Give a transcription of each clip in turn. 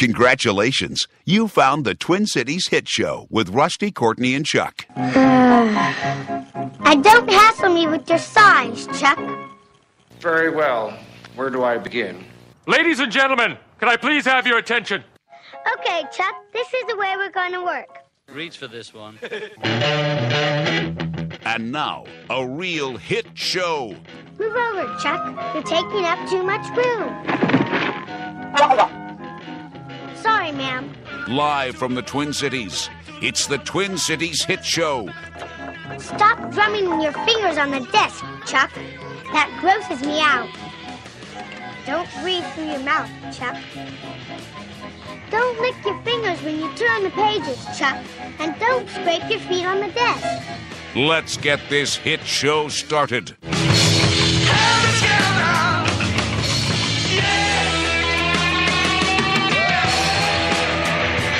Congratulations. You found the Twin Cities Hit Show with Rusty, Courtney, and Chuck. Don't hassle me with your size, Chuck. Very well. Where do I begin? Ladies and gentlemen, can I please have your attention? Okay, Chuck, this is the way we're going to work. Reach for this one. And now, a real hit show. Move over, Chuck. You're taking up too much room. Sorry, ma'am. Live from the Twin Cities, it's the Twin Cities Hit Show. Stop drumming your fingers on the desk, Chuck. That grosses me out. Don't breathe through your mouth, Chuck. Don't lick your fingers when you turn the pages, Chuck. And don't scrape your feet on the desk. Let's get this hit show started.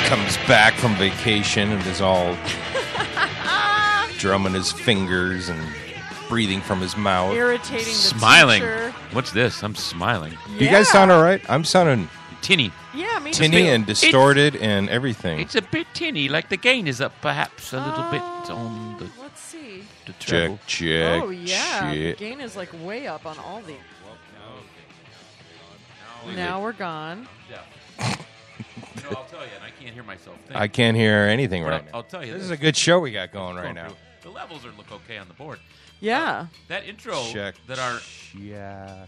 Comes back from vacation and is all drumming his fingers and breathing from his mouth. Irritating the smiling. teacher. What's this? I'm smiling. Yeah. Do you guys sound all right? I'm sounding Tinny. Yeah, me tinny too. and distorted and everything. It's a bit tinny, like the gain is up perhaps a little bit on the, Let's see. the treble. Check. Oh, yeah. Shit. The gain is like way up on all the... Now we're gone. Yeah. No, I'll tell you, and I can't hear myself think. I can't hear anything But right now. I'll tell you This this. is a good show we got going right now. The levels are look okay on the board. Yeah. That intro Check. that our Yeah.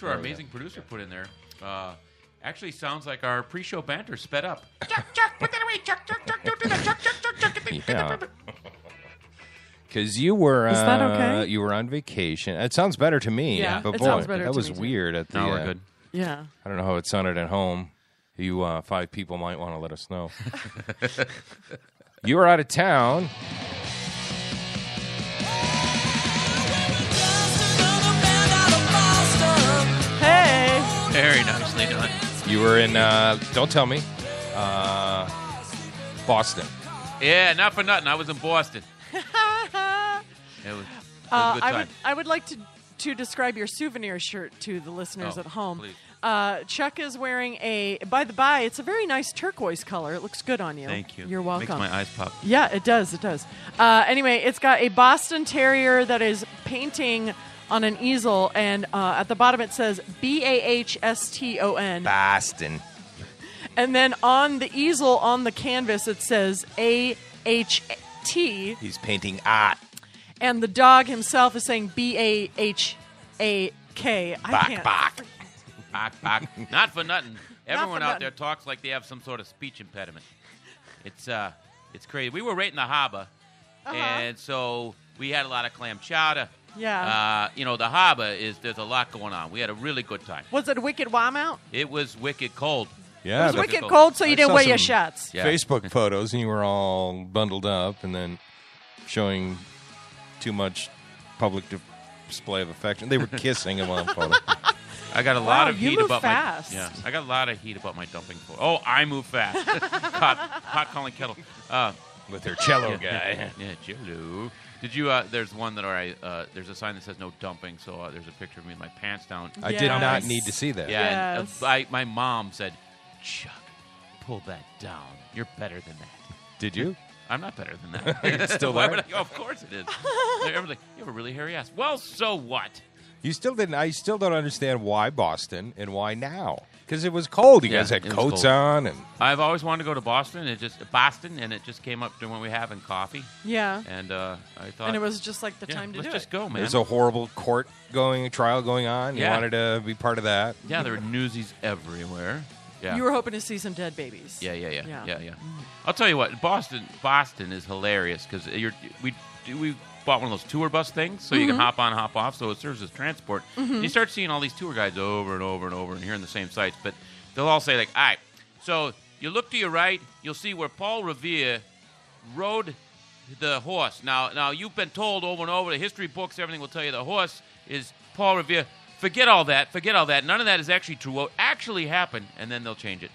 our amazing producer put in there actually sounds like our pre-show banter sped up. Chuck, put that away. Chuck, don't do that. Chuck. Yeah. Because you were, Is that okay? You were on vacation. It sounds better to me. Yeah, but it boy, sounds better that to was me, too. weird. At the, No, we're good. Yeah. I don't know how it sounded at home. You 5 people might want to let us know. You were out of town. Hey. Very nicely done. You were in, don't tell me, Boston. Yeah, not for nothing. I was in Boston. It was a good time. I would like to describe your souvenir shirt to the listeners Oh, at home. please. Chuck is wearing by the by, it's a very nice turquoise color. It looks good on you. Thank you. You're welcome. Makes my eyes pop. Yeah, it does. It does. Anyway, it's got a Boston Terrier that is painting on an easel, and at the bottom it says BAHSTON. Boston. And then on the easel, on the canvas, it says AHT. He's painting art. And the dog himself is saying BAHAK. I can't. Bach. Bach. Not for nothing. Everyone for out nothing. there talks like they have some sort of speech impediment. It's crazy. We were right in the harbor, and so we had a lot of clam chowder. Yeah. The harbor there's a lot going on. We had a really good time. Was it wicked warm out? It was wicked cold. Yeah, It was but wicked cold. cold, so you I didn't saw wear your some shirts. Yeah. Facebook photos, and you were all bundled up, and then showing too much public display of affection. They were kissing in one photo. I got a Wow, lot of you heat move about fast. I got a lot of heat about my dumping photo. Oh, I move fast. hot calling kettle. With her cello guy. Yeah, cello. Did you? There's one that there's a sign that says no dumping. So there's a picture of me with my pants down. I did Yes. not need to see that. Yeah, Yes. and, my mom said, "Chuck, pull that down. You're better than that." Did you? I'm not better than that. It's still Why there? would I- of course it is. Everyone's like, you have a really hairy ass. Well, so what? You still didn't. I still don't understand why Boston and why now. Because it was cold. You guys had it was coats cold. on, and I've always wanted to go to Boston. And it just came up during when we were having coffee. Yeah. And I thought, And it was just like the time to let's do just it. go, man. there's a horrible trial going on. You Yeah. wanted to be part of that. Yeah, there were newsies everywhere. Yeah. You were hoping to see some dead babies. Yeah. Yeah. I'll tell you what, Boston is hilarious because we bought one of those tour bus things so you can hop on, hop off, so it serves as transport. You start seeing all these tour guides over and over and over and hearing the same sites, but they'll all say like, all right, so you look to your right, you'll see where Paul Revere rode the horse. Now you've been told over and over, the history books, everything will tell you the horse is Paul Revere. Forget all that. None of that is actually true. What actually happened, and then they'll change it.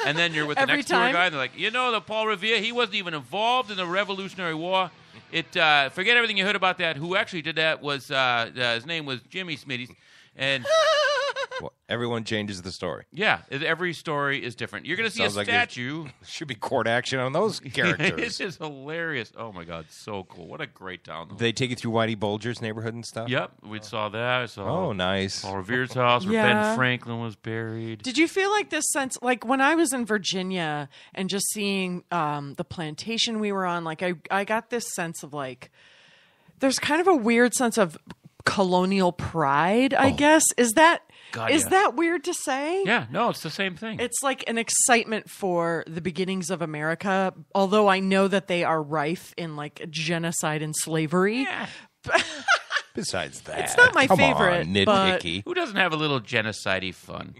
And then you're with the Every next tour time? guide, and they're like, the Paul Revere, he wasn't even involved in the Revolutionary War. Forget everything you heard about that. Who actually did that was, his name was Jimmy Smitty's. And Well, everyone changes the story. Yeah, every story is different. You're going to see Sounds a like statue. Should be court action on those characters. It's just hilarious. Oh, my God. So cool. What a great town. They take you through Whitey Bulger's neighborhood and stuff? Yep. We saw that. I saw nice. Paul Revere's house where Ben Franklin was buried. Did you feel like this sense, like when I was in Virginia and just seeing the plantation we were on, like I got this sense of like, there's kind of a weird sense of colonial pride, I guess. Is that weird to say? Yeah, no, it's the same thing. It's like an excitement for the beginnings of America, although I know that they are rife in like genocide and slavery. Yeah. Besides that, it's not my favorite. On, nitpicky. Who doesn't have a little genocide-y fun?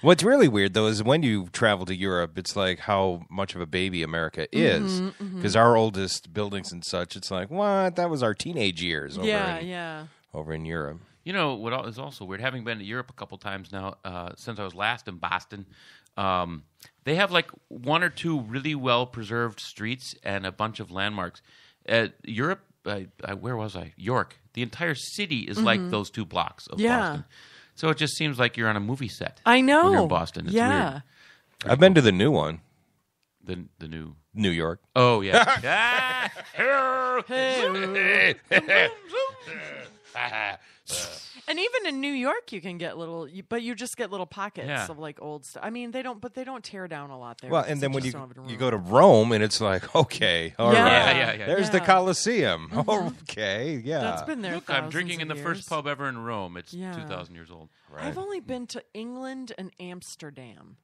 What's really weird, though, is when you travel to Europe, it's like how much of a baby America is. Because our oldest buildings and such, it's like, what? That was our teenage years over in Europe. You know what is also weird? Having been to Europe a couple times now, since I was last in Boston, they have like one or two really well-preserved streets and a bunch of landmarks. Europe, where was I? York. The entire city is like those 2 blocks of Boston. So it just seems like you're on a movie set. I know. When you're in Boston. It's weird. I've been to the new one. The new... New York. Oh, yeah. And even in New York, you can get but you just get little pockets of like old stuff. I mean, they don't tear down a lot there. Well, and then when you go to Rome, and it's like, okay, all right. There's the Colosseum. Okay, yeah. That's been there. Look, I'm drinking in the first pub ever in Rome. It's 2,000 years old. Right. I've only been to England and Amsterdam.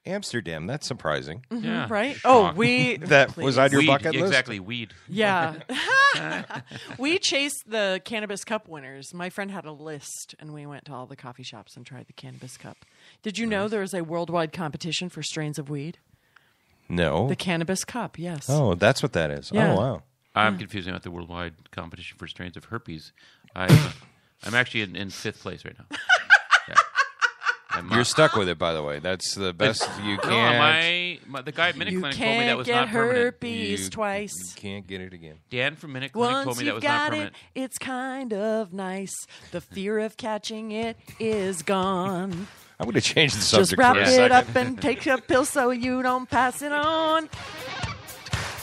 Amsterdam, that's surprising. Yeah. Right? Shock. That was on your Weed, bucket list? Exactly, weed. Yeah. We chased the Cannabis Cup winners. My friend had a list, and we went to all the coffee shops and tried the Cannabis Cup. Did you know there is a worldwide competition for strains of weed? No. The Cannabis Cup, yes. Oh, that's what that is. Yeah. Oh, wow. I'm confusing with the worldwide competition for strains of herpes. I'm actually in 5th place right now. You're stuck with it, by the way. That's the best you can. No, the guy at Minute You Clinic told me that was can't not get permanent. herpes twice. You can't get it again. Dan from Minute Clinic Once told me that you've was not got permanent. it, it's kind of nice. The fear of catching it is gone. I'm going to change the Just subject wrap for a it second. up and take a pill so you don't pass it on.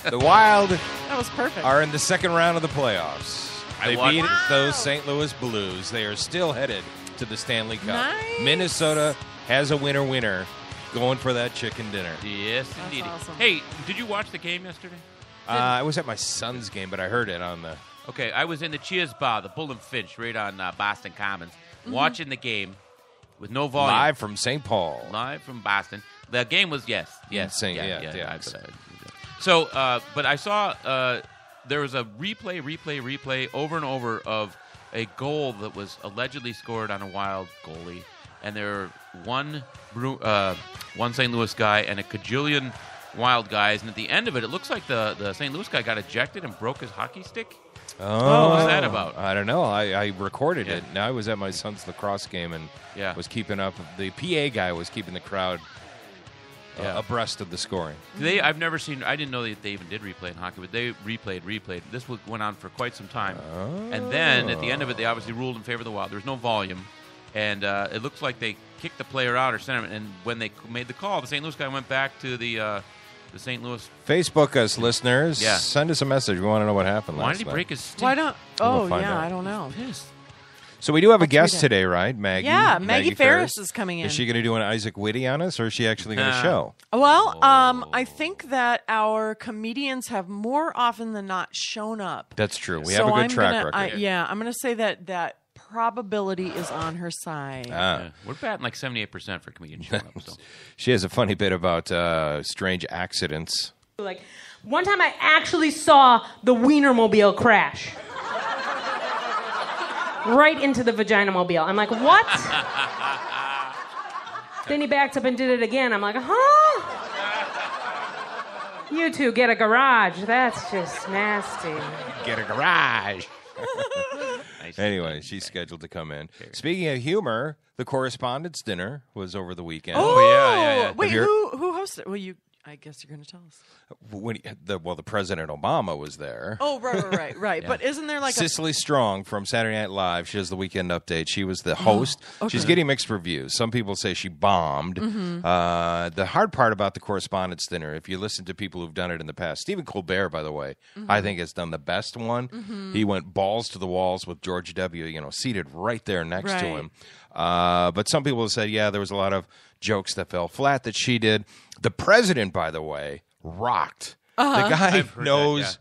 The Wild That was perfect. are in the second round of the playoffs. They watched- beat those St. Louis Blues. They are still headed to the Stanley Cup. Nice. Minnesota has a winner going for that chicken dinner. Yes, indeed. awesome. Hey, did you watch the game yesterday? I was at my son's game, but I heard it on the... Okay, I was in the Cheers Bar, the Bull and Finch, right on Boston Commons, watching the game with no volume. Live from St. Paul. Live from Boston. The game was, yes. Insane, yeah. So, but I saw there was a replay over and over of a goal that was allegedly scored on a Wild goalie, and there were one St. Louis guy and a cajillion Wild guys, and at the end of it, it looks like the St. Louis guy got ejected and broke his hockey stick. Oh, what was that about? I don't know. I recorded it. Now, I was at my son's lacrosse game and was keeping up. The PA guy was keeping the crowd abreast of the scoring. I've never seen. I didn't know that they even did replay in hockey, but they replayed. This went on for quite some time, and then at the end of it, they obviously ruled in favor of the Wild. There was no volume, and it looks like they kicked the player out or sent him. And when they made the call, the St. Louis guy went back to the St. Louis. Facebook us, listeners. Yeah. Send us a message. We want to know what happened Why last did he night. break his stick? Why don't? We'll Oh, find yeah, out. I don't know. Pissed. So we do have a I'll tweet guest it. today, right? Maggie? Yeah, Maggie Faris is coming in. Is she going to do an Isaac Whitty on us, or is she actually going to Nah. show? Well, I think that our comedians have more often than not shown up. That's true. We So have a good I'm track gonna, record. I'm going to say that probability is on her side. Yeah. We're batting like 78% for comedians showing up. So. She has a funny bit about strange accidents. Like, one time I actually saw the Wienermobile crash. Right into the Vaginamobile. I'm like, what? Then he backed up and did it again. I'm like, huh? You two get a garage. That's just nasty. Get a garage. Nice. Anyway, she's scheduled to come in. Speaking of humor, the Correspondent's dinner was over the weekend. Oh, yeah. Wait, Have you- who hosted? Well, I guess you're going to tell us. When the President Obama was there. Oh, right. Yeah. But isn't there like Cicely Strong from Saturday Night Live? She does the Weekend Update. She was the host. Okay. She's getting mixed reviews. Some people say she bombed. The hard part about the Correspondents' Dinner, if you listen to people who've done it in the past, Stephen Colbert, by the way, I think has done the best one. He went balls to the walls with George W., seated right there next to him. But some people have said, there was a lot of jokes that fell flat that she did. The president, by the way, rocked. The guy knows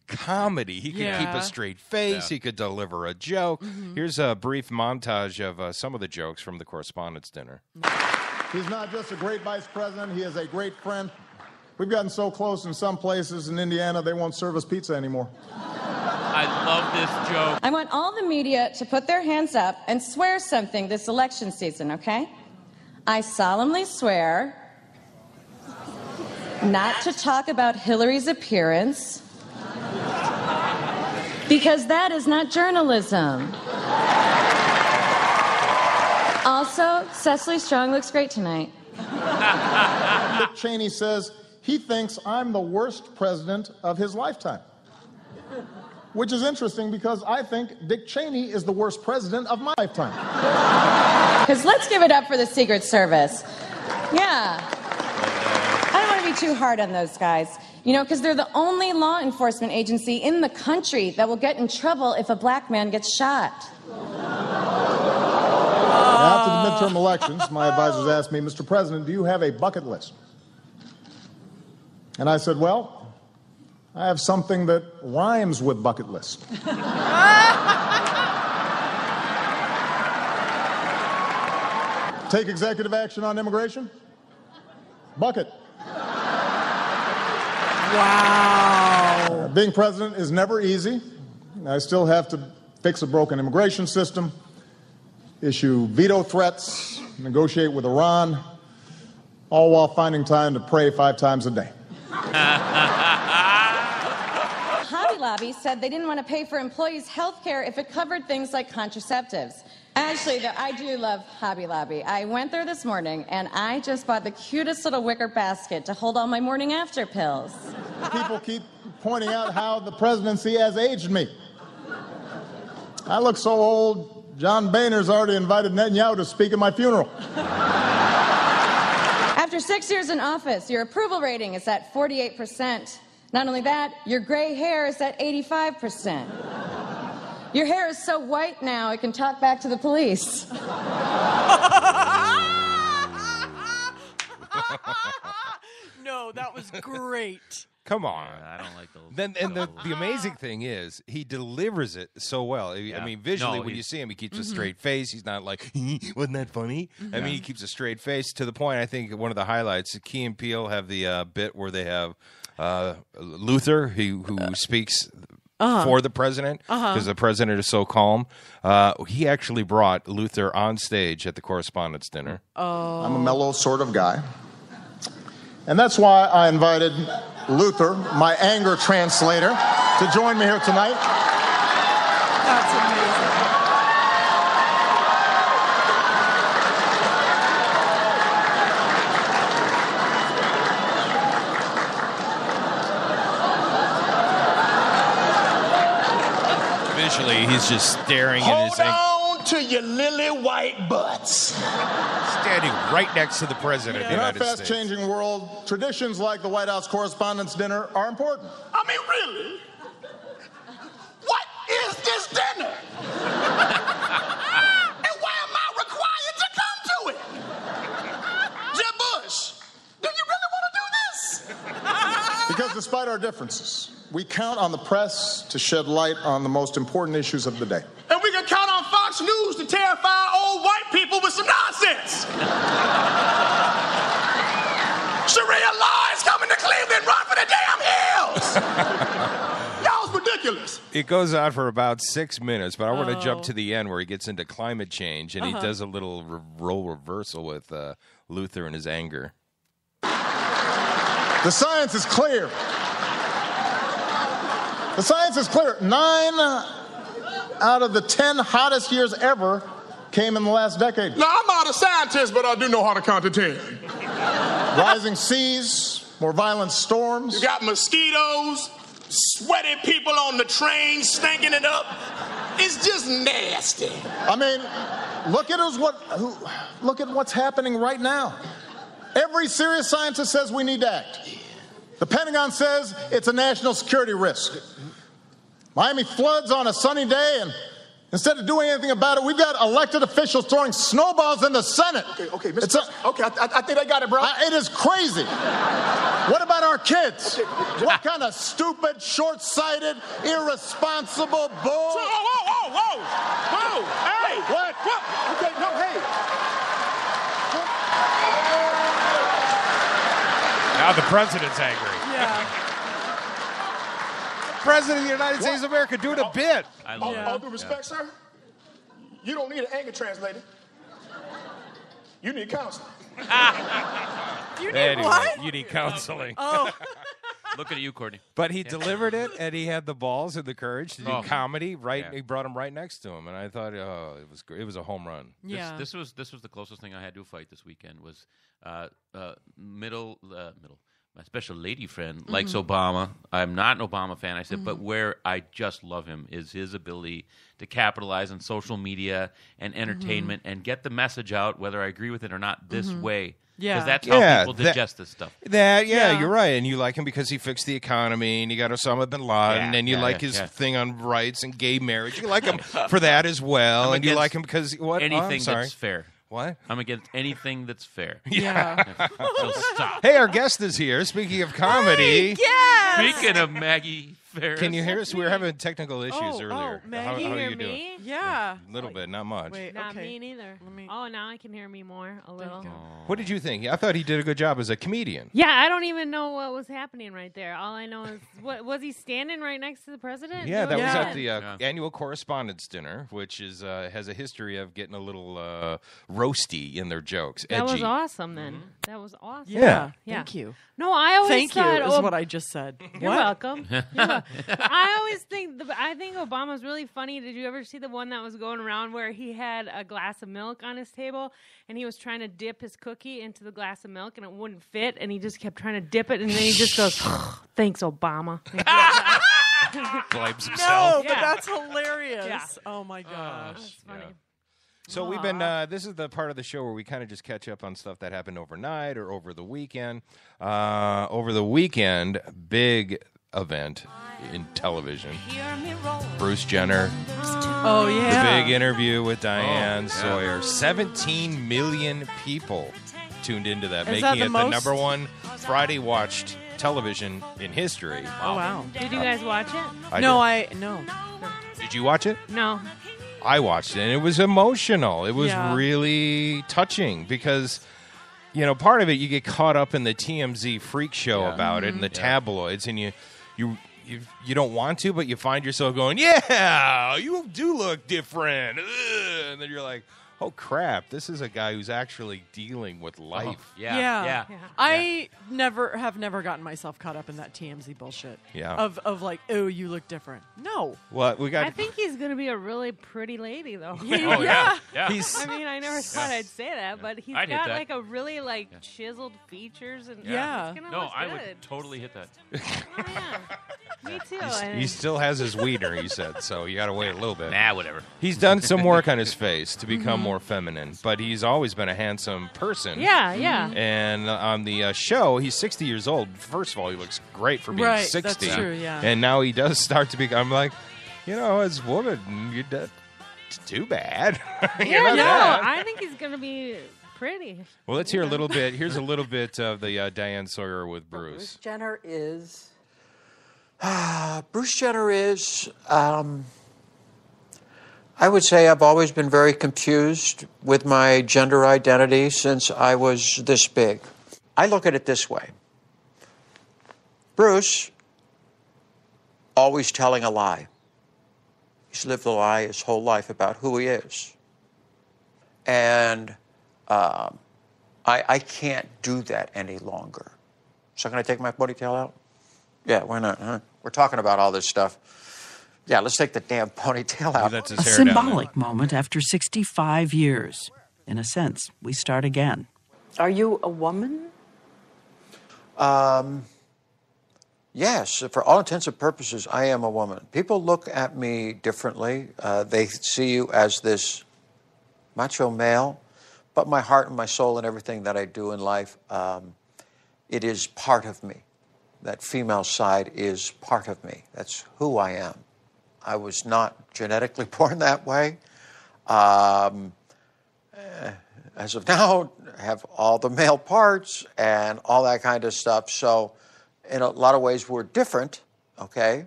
comedy. He can keep a straight face. He could deliver a joke. Here's a brief montage of some of the jokes from the Correspondents' Dinner. He's not just a great vice president. He is a great friend. We've gotten so close in some places in Indiana, they won't serve us pizza anymore. I love this joke. I want all the media to put their hands up and swear something this election season, okay? I solemnly swear not to talk about Hillary's appearance because that is not journalism. Also, Cicely Strong looks great tonight. Dick Cheney says he thinks I'm the worst president of his lifetime. Which is interesting because I think Dick Cheney is the worst president of my lifetime. Because let's give it up for the Secret Service. Yeah. I don't want to be too hard on those guys. Because they're the only law enforcement agency in the country that will get in trouble if a black man gets shot. After the midterm elections, my advisors asked me, Mr. President, do you have a bucket list? And I said, well, I have something that rhymes with bucket list. Take executive action on immigration? Bucket. Wow. Being president is never easy. I still have to fix a broken immigration system, issue veto threats, negotiate with Iran, all while finding time to pray 5 times a day. Hobby Lobby said they didn't want to pay for employees' health care if it covered things like contraceptives. Actually, though, I do love Hobby Lobby. I went there this morning, and I just bought the cutest little wicker basket to hold all my morning after pills. People keep pointing out how the presidency has aged me. I look so old, John Boehner's already invited Netanyahu to speak at my funeral. After 6 years in office, your approval rating is at 48%. Not only that, your gray hair is at 85%. Your hair is so white now, it can talk back to the police. No, that was great. Come on. I don't like those. The amazing thing is he delivers it so well. I mean, visually, when you see him, he keeps a straight face. He's not like, wasn't that funny? I mean, he keeps a straight face to the point. I think one of the highlights, Key and Peele have the bit where they have Luther, who speaks for the president because the president is so calm. He actually brought Luther on stage at the Correspondents' Dinner. Oh. I'm a mellow sort of guy. And that's why I invited Luther, my anger translator, to join me here tonight. That's amazing. Visually, he's just staring in his Hold on to your lily white butts. standing right next to the president of the United States. In our fast-changing world, traditions like the White House Correspondents' Dinner are important. I mean, really? What is this dinner? And why am I required to come to it? Jeb Bush, do you really want to do this? Because despite our differences, we count on the press to shed light on the most important issues of the day. And we can count on Fox News to terrify old white people with some nonsense. Sharia law is coming to Cleveland. Run for the damn hills. Y'all's ridiculous. It goes on for about 6 minutes, but I want to jump to the end where he gets into climate change, and he does a little role reversal with Luther and his anger. The science is clear. The science is clear. 9 out of the 10 hottest years ever came in the last decade. Now, I'm not a scientist, but I do know how to count to 10. Rising seas, more violent storms. You got mosquitoes, sweaty people on the train, stinking it up. It's just nasty. I mean, look at what's happening right now. Every serious scientist says we need to act. The Pentagon says it's a national security risk. Miami floods on a sunny day, and instead of doing anything about it, we've got elected officials throwing snowballs in the Senate. Okay, Mr. I think I got it, bro. It is crazy. What about our kids? What kind of stupid, short-sighted, irresponsible bull? Whoa! Hey! What? Okay, no, hey. Now the president's angry. Yeah. President of the United States of America doing a bit. All due respect, sir, you don't need an anger translator. You need counseling. You need what? You need counseling. Oh. Looking at you, Courtney. But he delivered it, and he had the balls and the courage to do comedy. Right, Yeah. He brought him right next to him, and I thought, it was great. It was a home run. Yeah. This was the closest thing I had to a fight this weekend. Was middle. My special lady friend likes Obama. I'm not an Obama fan. I said, but where I just love him is his ability to capitalize on social media and entertainment and get the message out, whether I agree with it or not, this way. Yeah. Because that's how people digest this stuff. You're right. And you like him because he fixed the economy, and you got Osama bin Laden, and you like his thing on rights and gay marriage. You like him for that as well, and you like him because what? Anything that's fair. What? I'm against anything that's fair. Yeah. So stop. Hey, our guest is here. Speaking of comedy. Yes. Speaking of Maggie Faris. Can you hear us? We were having technical issues earlier. Maggie, how are hear you doing? me? Yeah. A little bit, not much. Wait, Not okay. me neither. Oh, now I can hear me more a little. What did you think? I thought he did a good job as a comedian. Yeah, I don't even know what was happening right there. All I know is, what was he standing right next to the president? Yeah, that was Yeah. at the annual Correspondence dinner, which is has a history of getting a little roasty in their jokes. That was edgy. awesome then. That was awesome. Yeah. Thank you. No, I always Thank you thought is what I just said. You're What? welcome. I always think Obama's really funny. Did you ever see the one that was going around where he had a glass of milk on his table and he was trying to dip his cookie into the glass of milk and it wouldn't fit and he just kept trying to dip it and then he just goes, "Thanks, Obama." Blames himself. No, but that's hilarious. Yeah. Oh my gosh. That's funny. So we've been, this is the part of the show where we kind of just catch up on stuff that happened overnight or over the weekend. Over the weekend, big event in television. Bruce Jenner. Oh, yeah. The big interview with Diane Sawyer. 17 million people tuned into that, Is making that the it the most? number one Friday watched television in history. Oh, wow. Did you guys watch it? No. Did you watch it? No. I watched it, and it was emotional. It was Yeah. really touching because, part of it, you get caught up in the TMZ freak show about it and the tabloids, and you don't want to, but you find yourself going, "Yeah, you do look different," and then you're like, "Oh crap! This is a guy who's actually dealing with life." Yeah. I have never gotten myself caught up in that TMZ bullshit. Yeah. Of like, oh, you look different. No. Well, we got. I think he's going to be a really pretty lady, though. Oh, yeah. He's. I mean, I never thought I'd say that, but he's I'd hit got that. like a really chiseled features and Yeah. it's gonna No, look I good. would totally hit that. Oh, yeah. Me too. He still has his wiener, he said, so you got to wait a little bit. Nah, whatever. He's done some work on his face to become more feminine, but he's always been a handsome person. Yeah, yeah. And on the show, he's 60 years old. First of all, he looks great for being Right, 60. that's true, yeah. And now he does start to become like, as a woman, it's too bad. Yeah, not no, bad. I think he's going to be pretty. Well, let's hear a little bit. Here's a little bit of the Diane Sawyer with Bruce. Bruce Jenner is. Bruce Jenner is. I would say I've always been very confused with my gender identity since I was this big. I look at it this way. Bruce, always telling a lie. He's lived a lie his whole life about who he is. And I can't do that any longer. So can I take my ponytail out? Yeah, why not? Huh? We're talking about all this stuff. Yeah, let's take the damn ponytail out. That's his A hair down symbolic moment after 65 years. In a sense, we start again. Are you a woman? Yes, for all intents and purposes, I am a woman. People look at me differently. They see you as this macho male, but my heart and my soul and everything that I do in life, it is part of me. That female side is part of me. That's who I am. I was not genetically born that way. As of now, I have all the male parts and all that kind of stuff. So in a lot of ways, we're different, okay?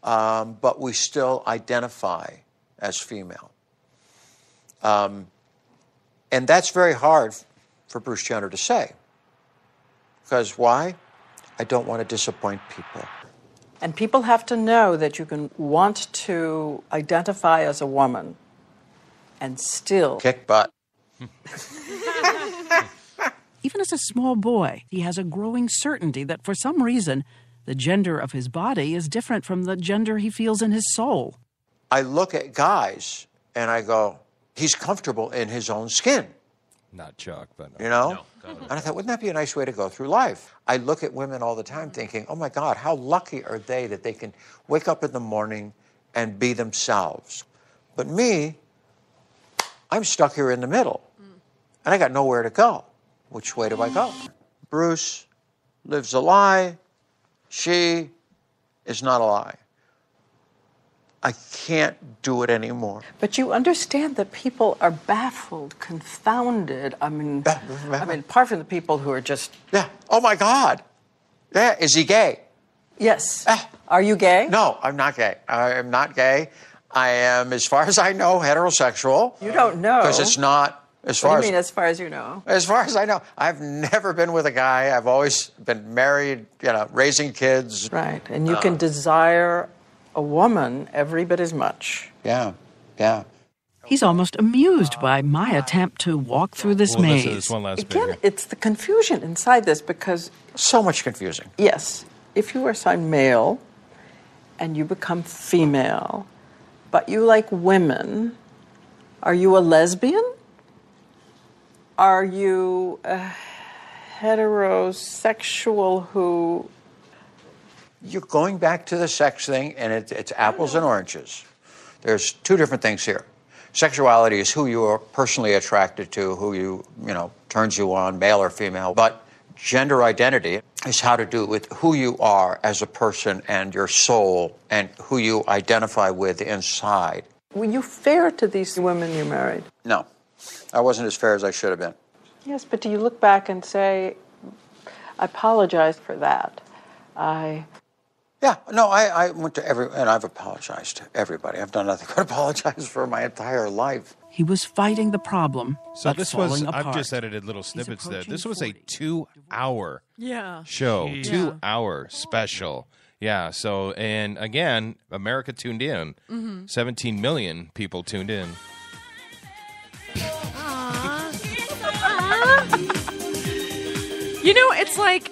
But we still identify as female. And that's very hard for Bruce Jenner to say. Because why? I don't want to disappoint people. And people have to know that you can want to identify as a woman and still kick butt. Even as a small boy, he has a growing certainty that for some reason, the gender of his body is different from the gender he feels in his soul. I look at guys and I go, he's comfortable in his own skin. Not Chuck, but... You know? No, totally. And I thought, wouldn't that be a nice way to go through life? I look at women all the time thinking, oh my God, how lucky are they that they can wake up in the morning and be themselves. But me, I'm stuck here in the middle. And I got nowhere to go. Which way do I go? Bruce lives a lie. She is not a lie. I can't do it anymore. But you understand that people are baffled, confounded. I mean, apart from the people who are just... Yeah. Oh, my God. Yeah. Is he gay? Yes. Are you gay? No, I'm not gay. I am not gay. I am, as far as I know, heterosexual. You don't know. Because it's not... As far what do you mean, as far as you know? As far as I know. I've never been with a guy. I've always been married, you know, raising kids. Right. And you can desire a woman every bit as much. Yeah. Yeah. He's almost amused by my attempt to walk through this maze. This one last Again, it's the confusion inside this because... So much confusing. Yes. If you are assigned male and you become female, but you like women, are you a lesbian? Are you a heterosexual who... You're going back to the sex thing, and it's apples and oranges. There's two different things here. Sexuality is who you are personally attracted to, who you know, turns you on, male or female. But gender identity is how to do with who you are as a person and your soul and who you identify with inside. Were you fair to these women you married? No. I wasn't as fair as I should have been. Yes, but do you look back and say, I apologize for that? Yeah, no, I went to and I've apologized to everybody. I've done nothing but apologize for my entire life. He was fighting the problem. So but this was, falling apart. I've just edited little snippets there. This was a 2-hour show, Jeez. 2-hour special. Yeah, so, and again, America tuned in. 17 million people tuned in. You know, it's like,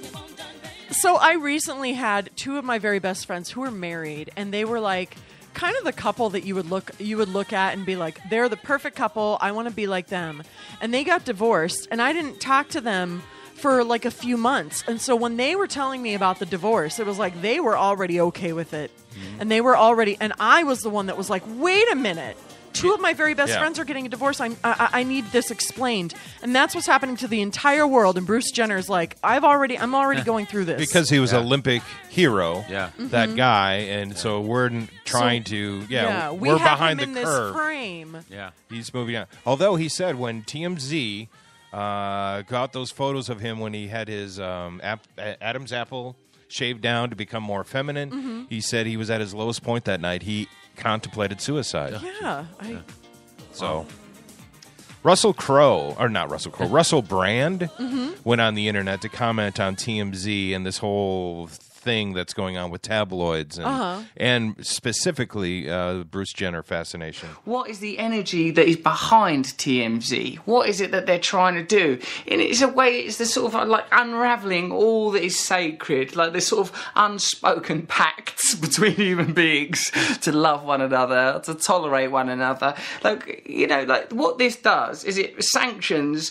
so I recently had two of my very best friends who were married, and they were like kind of the couple that you would look at and be like, they're the perfect couple. I want to be like them. And they got divorced, and I didn't talk to them for like a few months. And so when they were telling me about the divorce, it was like they were already okay with it. And they were already, and I was the one that was like, wait a minute. Two of my very best friends are getting a divorce. I need this explained. And that's what's happening to the entire world. And Bruce Jenner's like, I'm already going through this. Because he was Olympic hero, that guy. And so we're trying we we're have behind him the in curve. This frame. Yeah. He's moving on. Although he said when TMZ got those photos of him when he had his Adam's apple shaved down to become more feminine, he said he was at his lowest point that night. He contemplated suicide. Yeah. So Russell Brand went on the internet to comment on TMZ and this whole thing that's going on with tabloids and specifically Bruce Jenner fascination. What is the energy that is behind TMZ? What is it that they're trying to do? In it's a way, it's the sort of like unravelling all that is sacred, like this sort of unspoken pacts between human beings to love one another, to tolerate one another. Like, you know, like what this does is it sanctions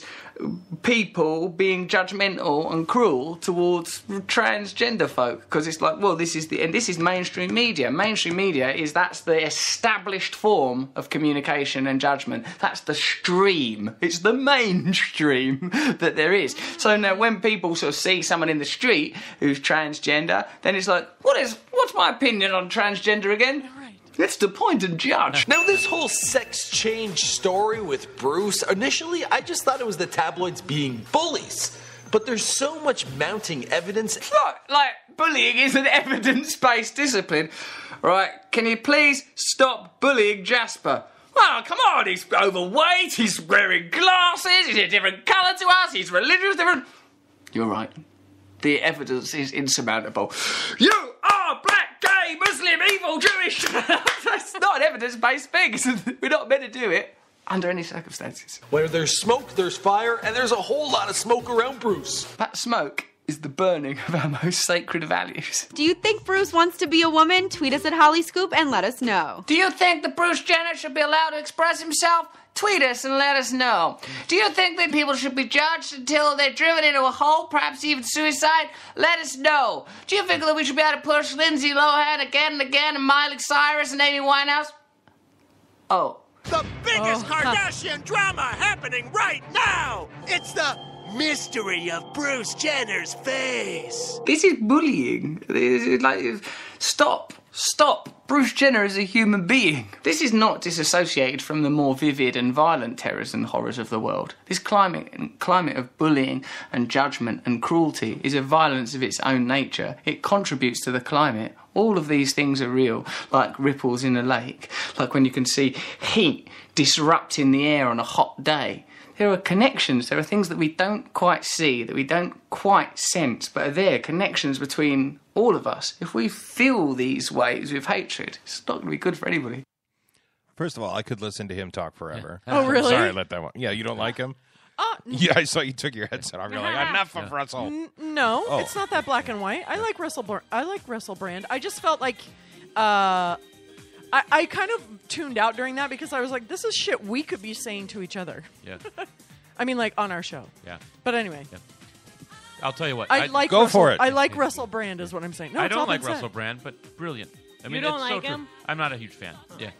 people being judgmental and cruel towards transgender folk, because it's like, well, this is mainstream media. Mainstream media that's the established form of communication and judgment. That's the stream. It's the mainstream that there is. So now when people sort of see someone in the street who's transgender, then it's like, what's my opinion on transgender again? It's to point and judge. Now, this whole sex change story with Bruce, initially, I just thought it was the tabloids being bullies. But there's so much mounting evidence. Look, like, bullying is an evidence-based discipline. Right, can you please stop bullying Jasper? Well, come on, he's overweight, he's wearing glasses, he's a different colour to us, he's religious, different... You're right. The evidence is insurmountable. You are black, gay, Muslim, evil, Jewish. That's not an evidence-based thing. We're not meant to do it under any circumstances. Where there's smoke, there's fire, and there's a whole lot of smoke around Bruce. That smoke is the burning of our most sacred values. Do you think Bruce wants to be a woman? Tweet us at HollyScoop and let us know. Do you think that Bruce Jenner should be allowed to express himself? Tweet us and let us know. Do you think that people should be judged until they're driven into a hole, perhaps even suicide? Let us know. Do you think that we should be able to push Lindsay Lohan again and again, and Miley Cyrus and Amy Winehouse? Oh. The biggest Kardashian drama happening right now! It's the mystery of Bruce Jenner's face. This is bullying. This is like, stop. Bruce Jenner is a human being. This is not disassociated from the more vivid and violent terrors and horrors of the world. This climate of bullying and judgment and cruelty is a violence of its own nature. It contributes to the climate. All of these things are real, like ripples in a lake, like when you can see heat disrupting the air on a hot day. There are connections, there are things that we don't quite see, that we don't quite sense, but are there, connections between all of us. If we feel these waves with hatred, it's not going to be good for anybody. First of all, I could listen to him talk forever. Oh, really? Sorry, I let that one. Yeah, you don't like him? Yeah, I saw you took your headset off. You're like, enough of Russell. No, Oh. it's not that black and white. I like Russell Brand. I just felt like I kind of tuned out during that because I was like, this is shit we could be saying to each other. Yeah. I mean, like, on our show. Yeah. But anyway. Yeah. I'll tell you what. I like Go Russell, for it. I like Russell Brand is what I'm saying. No, I it's all don't like been said. Russell Brand, but brilliant. I You mean, don't it's like so true. him? I'm not a huge fan. Yeah.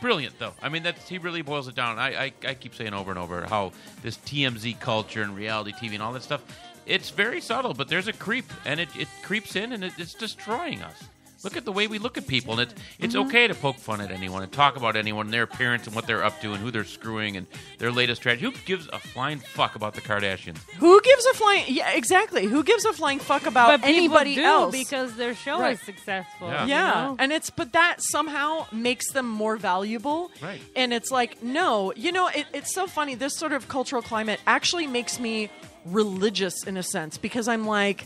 Brilliant, though. I mean, he really boils it down. I keep saying over and over how this TMZ culture and reality TV and all that stuff, it's very subtle, but there's a creep, and it creeps in, and it's destroying us. Look at the way we look at people, and it's okay to poke fun at anyone and talk about anyone and their appearance and what they're up to and who they're screwing and their latest tragedy. Who gives a flying fuck about the Kardashians? Who gives a flying... Yeah, exactly. Who gives a flying fuck about But anybody people do else? because their show is successful. Yeah. Yeah, You know? and but that somehow makes them more valuable. Right. And it's like, no, it's so funny. This sort of cultural climate actually makes me religious in a sense because I'm like,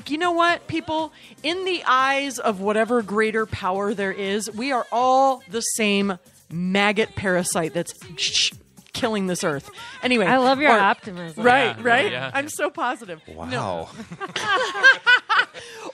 you know what, people, in the eyes of whatever greater power there is, we are all the same maggot parasite that's killing this earth. Anyway, I love your optimism. Right, Yeah, right. yeah. I'm so positive. Wow. No.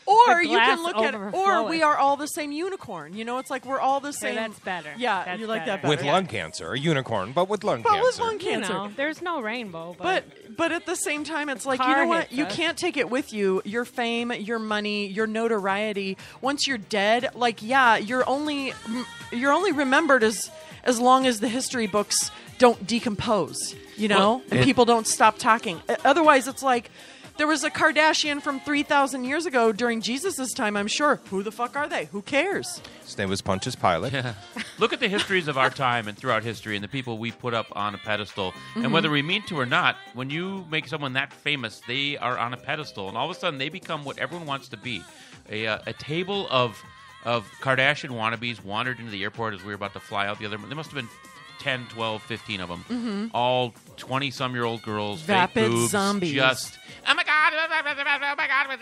Or The you can glass look at, overflowing. or we are all the same unicorn. It's like we're all the same. that's better. Yeah, That's you like better. that better. With lung cancer. A unicorn, but with lung But cancer. with lung cancer. You know, there's no rainbow, But at the same time, it's like, you Car know what? hits You us. can't take it with you. Your fame, your money, your notoriety. Once you're dead, like, yeah, you're only remembered as long as the history books don't decompose, and people don't stop talking. Otherwise, it's like, there was a Kardashian from 3,000 years ago during Jesus' time, I'm sure. Who the fuck are they? Who cares? His name was Pontius Pilate. Yeah. Look at the histories of our time and throughout history and the people we put up on a pedestal. And whether we mean to or not, when you make someone that famous, they are on a pedestal. And all of a sudden, they become what everyone wants to be. A table of Kardashian wannabes wandered into the airport as we were about to fly out the other. There must have been 10, 12, 15 of them. All 20-some-year-old girls, Vapid fake boobs, zombies. just, oh my God, oh my God.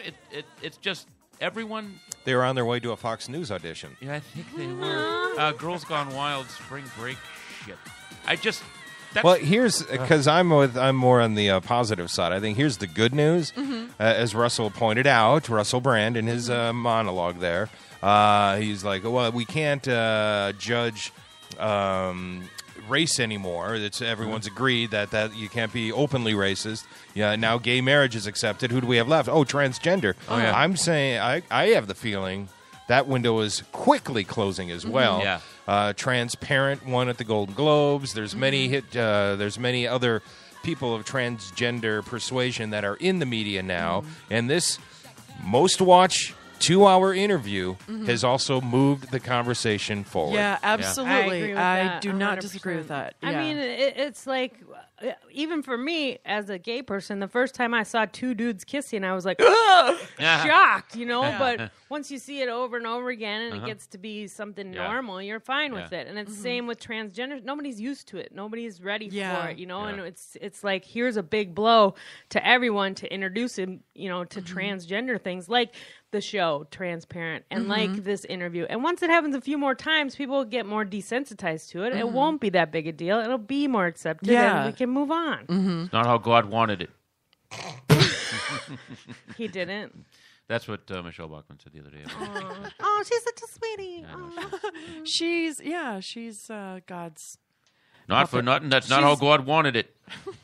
It's just everyone. They were on their way to a Fox News audition. Yeah, I think they were. Girls Gone Wild, spring break shit. Well, here's, because I'm more on the positive side. I think here's the good news. As Russell pointed out, Russell Brand in his monologue there, he's like, well, we can't judge race anymore. Everyone's agreed that you can't be openly racist. Yeah, now gay marriage is accepted. Who do we have left? Oh, transgender. Oh, yeah. I'm saying I have the feeling that window is quickly closing as well. Yeah. Transparent won at the Golden Globes. There's many other people of transgender persuasion that are in the media now, and this most watched 2-hour interview has also moved the conversation forward. Yeah, absolutely. I do not 100%. disagree with that. I mean, it's like, even for me as a gay person, the first time I saw two dudes kissing, I was like, shocked, you know? But once you see it over and over again and it gets to be something normal, you're fine with it. And it's the same with transgender. Nobody's used to it. Nobody's ready for it, you know? And it's like, here's a big blow to everyone to introduce him, you know, to transgender things like the show Transparent and like this interview. And once it happens a few more times, people will get more desensitized to it. It won't be that big a deal. It'll be more accepted and we can move on. It's not how God wanted it. He didn't. That's what Michelle Bachmann said the other day. Oh, she's such a sweetie. She's God's... Not for nothing. That's not how God wanted it.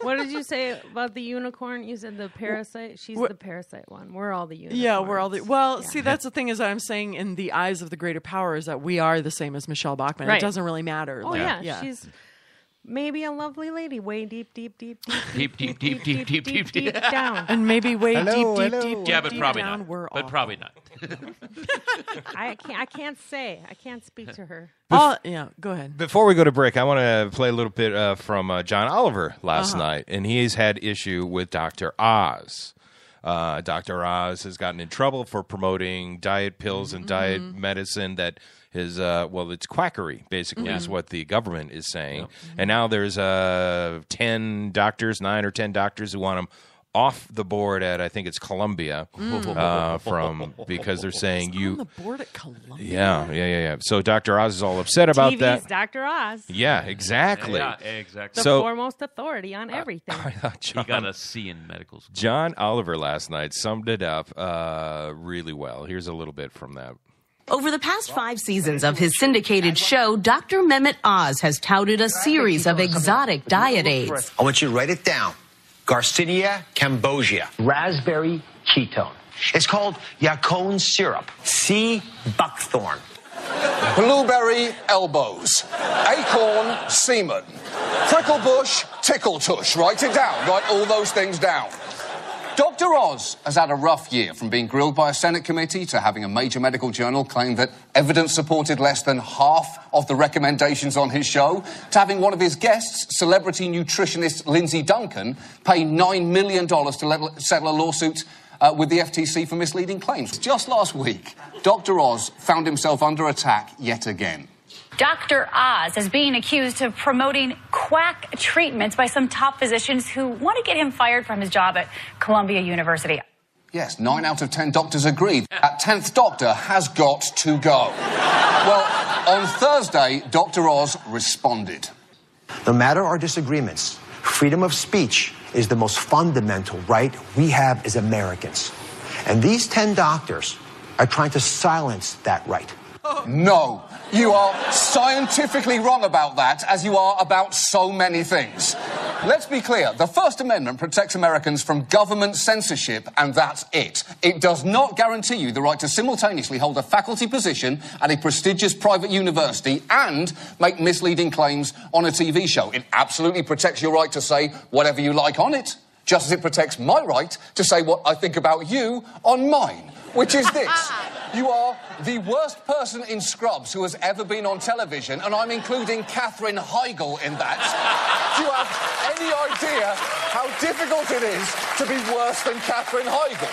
What did you say about the unicorn? You said the parasite. She's the parasite one. We're all the unicorns. Yeah, we're all the... Well, see, that's the thing is I'm saying in the eyes of the greater power is that we are the same as Michelle Bachmann. Right. It doesn't really matter. Oh, yeah. She's maybe a lovely lady way deep down. And maybe way deep Yeah, but probably down, not. we're But awful. probably not. I can't say. I can't speak to her. Yeah, go ahead. Before we go to break, I want to play a little bit from John Oliver last night, and he's had issue with Dr. Oz. Dr. Oz has gotten in trouble for promoting diet pills and diet medicine that is, it's quackery, basically, is what the government is saying. And now there's 9 or 10 doctors who want him off the board at, I think it's Columbia, because they're saying on the board at Columbia. Yeah. So Dr. Oz is all upset about TV's that. Dr. Oz. Yeah, exactly. Yeah, exactly. The foremost authority on everything. He got a C in medical school. John Oliver last night summed it up really well. Here's a little bit from that. Over the past 5 seasons of his syndicated show, Dr. Mehmet Oz has touted a series of exotic diet aids. I want you to write it down. Garcinia cambogia. Raspberry ketone. It's called Yacone syrup. C. buckthorn. Blueberry elbows. Acorn semen. Prickle bush, tickle tush. Write it down. Write all those things down. Dr. Oz has had a rough year, from being grilled by a Senate committee to having a major medical journal claim that evidence supported less than half of the recommendations on his show, to having one of his guests, celebrity nutritionist Lindsay Duncan, pay $9 million to settle a lawsuit with the FTC for misleading claims. Just last week, Dr. Oz found himself under attack yet again. Dr. Oz is being accused of promoting quack treatments by some top physicians who want to get him fired from his job at Columbia University. Yes, 9 out of 10 doctors agreed. That 10th doctor has got to go. Well, on Thursday, Dr. Oz responded. No matter our disagreements, freedom of speech is the most fundamental right we have as Americans. And these 10 doctors are trying to silence that right. No, you are scientifically wrong about that, as you are about so many things. Let's be clear. The First Amendment protects Americans from government censorship, and that's it. It does not guarantee you the right to simultaneously hold a faculty position at a prestigious private university and make misleading claims on a TV show. It absolutely protects your right to say whatever you like on it, just as it protects my right to say what I think about you on mine, which is this. You are the worst person in Scrubs who has ever been on television, and I'm including Katherine Heigl in that. Do you have any idea how difficult it is to be worse than Katherine Heigl?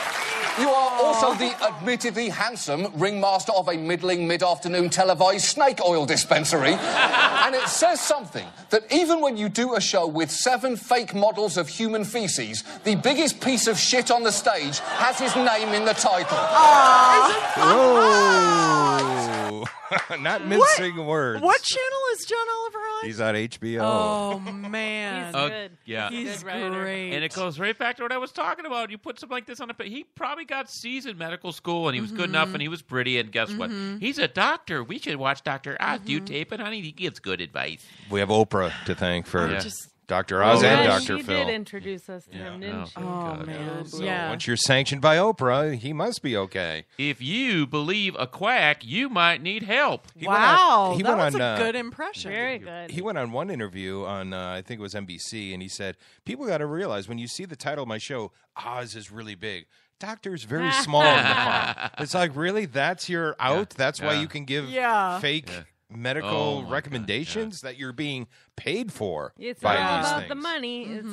You are also the admittedly handsome ringmaster of a middling mid-afternoon televised snake oil dispensary. And it says something that even when you do a show with 7 fake models of human feces, the biggest piece of shit on the stage has his name in the title. Whoa. Not mincing words. What channel is John Oliver on? He's on HBO. Oh, man. He's good. Yeah. He's Good writer. great. And it goes right back to what I was talking about. You put something like this on a... He probably got C's in medical school, and he was good enough, and he was pretty, and guess what? He's a doctor. We should watch Dr. Oz. Do you tape it, honey? He gives good advice. We have Oprah to thank for Just Dr. Oz and Yeah, Dr. she Phil. did introduce us to him, didn't she? Oh, man. So Yeah. once you're sanctioned by Oprah, he must be okay. If you believe a quack, you might need help. Wow. He that went was on, a good impression. Very good. He went on one interview on, I think it was NBC, and he said, people got to realize when you see the title of my show, Oz is really big. Doctor's very small in the font. It's like, really? That's your out? That's why you can give fake medical recommendations that you're being paid for It's by all these about things. the money. It's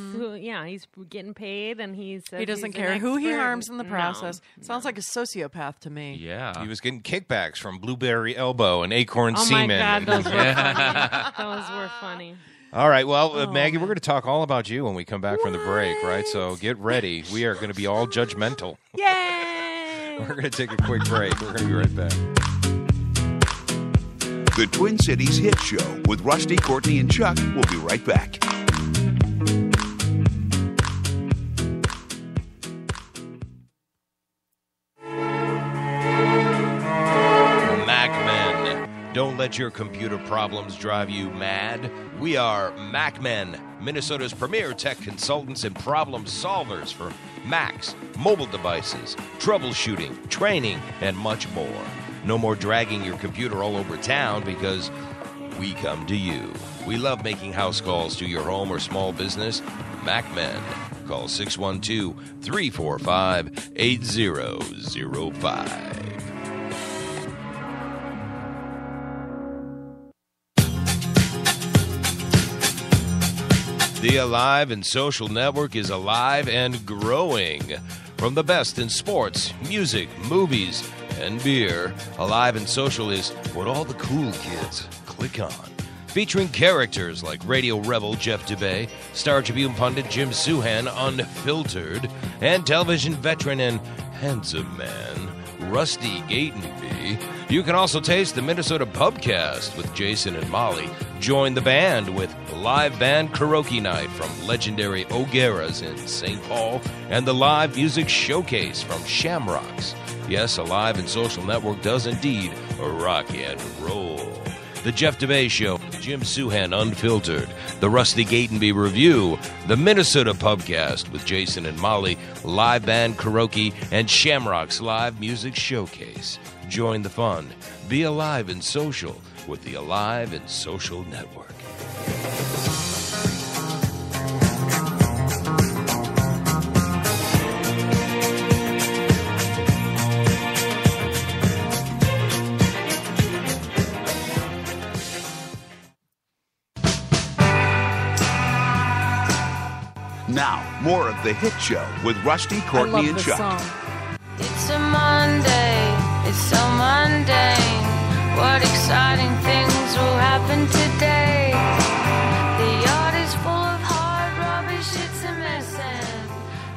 he's getting paid, and he says He doesn't he's care an who he expert. harms in the No. process. Sounds like a sociopath to me. Yeah. He was getting kickbacks from Blueberry Elbow and Acorn Oh Semen. my God, those were funny. Those were funny. All right, well, Maggie, we're going to talk all about you when we come back from the break, right? So get ready. We are going to be all judgmental. Yay! We're going to take a quick break. We're going to be right back. The Twin Cities Hit Show with Rusty, Courtney, and Chuck will be right back. MacMen. Don't let your computer problems drive you mad. We are MacMen, Minnesota's premier tech consultants and problem solvers for Macs, mobile devices, troubleshooting, training, and much more. No more dragging your computer all over town because we come to you. We love making house calls to your home or small business. MacMen. Call 612-345-8005. The Alive and Social Network is alive and growing. From the best in sports, music, movies, and beer, Alive and Social is what all the cool kids click on. Featuring characters like radio rebel Jeff Dubay, Star Tribune pundit Jim Suhan, Unfiltered, and television veteran and handsome man Rusty Gatenby. You can also taste the Minnesota Pubcast with Jason and Molly. Join the band with live band karaoke night from legendary O'Gara's in St. Paul and the live music showcase from Shamrocks. Yes, Alive and Social Network does indeed rock and roll. The Jeff DeBay Show, Jim Suhan Unfiltered, the Rusty Gatenby Review, the Minnesota Pubcast with Jason and Molly, live band karaoke, and Shamrock's live music showcase. Join the fun. Be alive and social with the Alive and Social Network. Now, more of the Hit Show with Rusty, Courtney, and Chuck. It's a Monday, it's so mundane. What exciting things will happen today? The yard is full of hard rubbish, it's a mess, and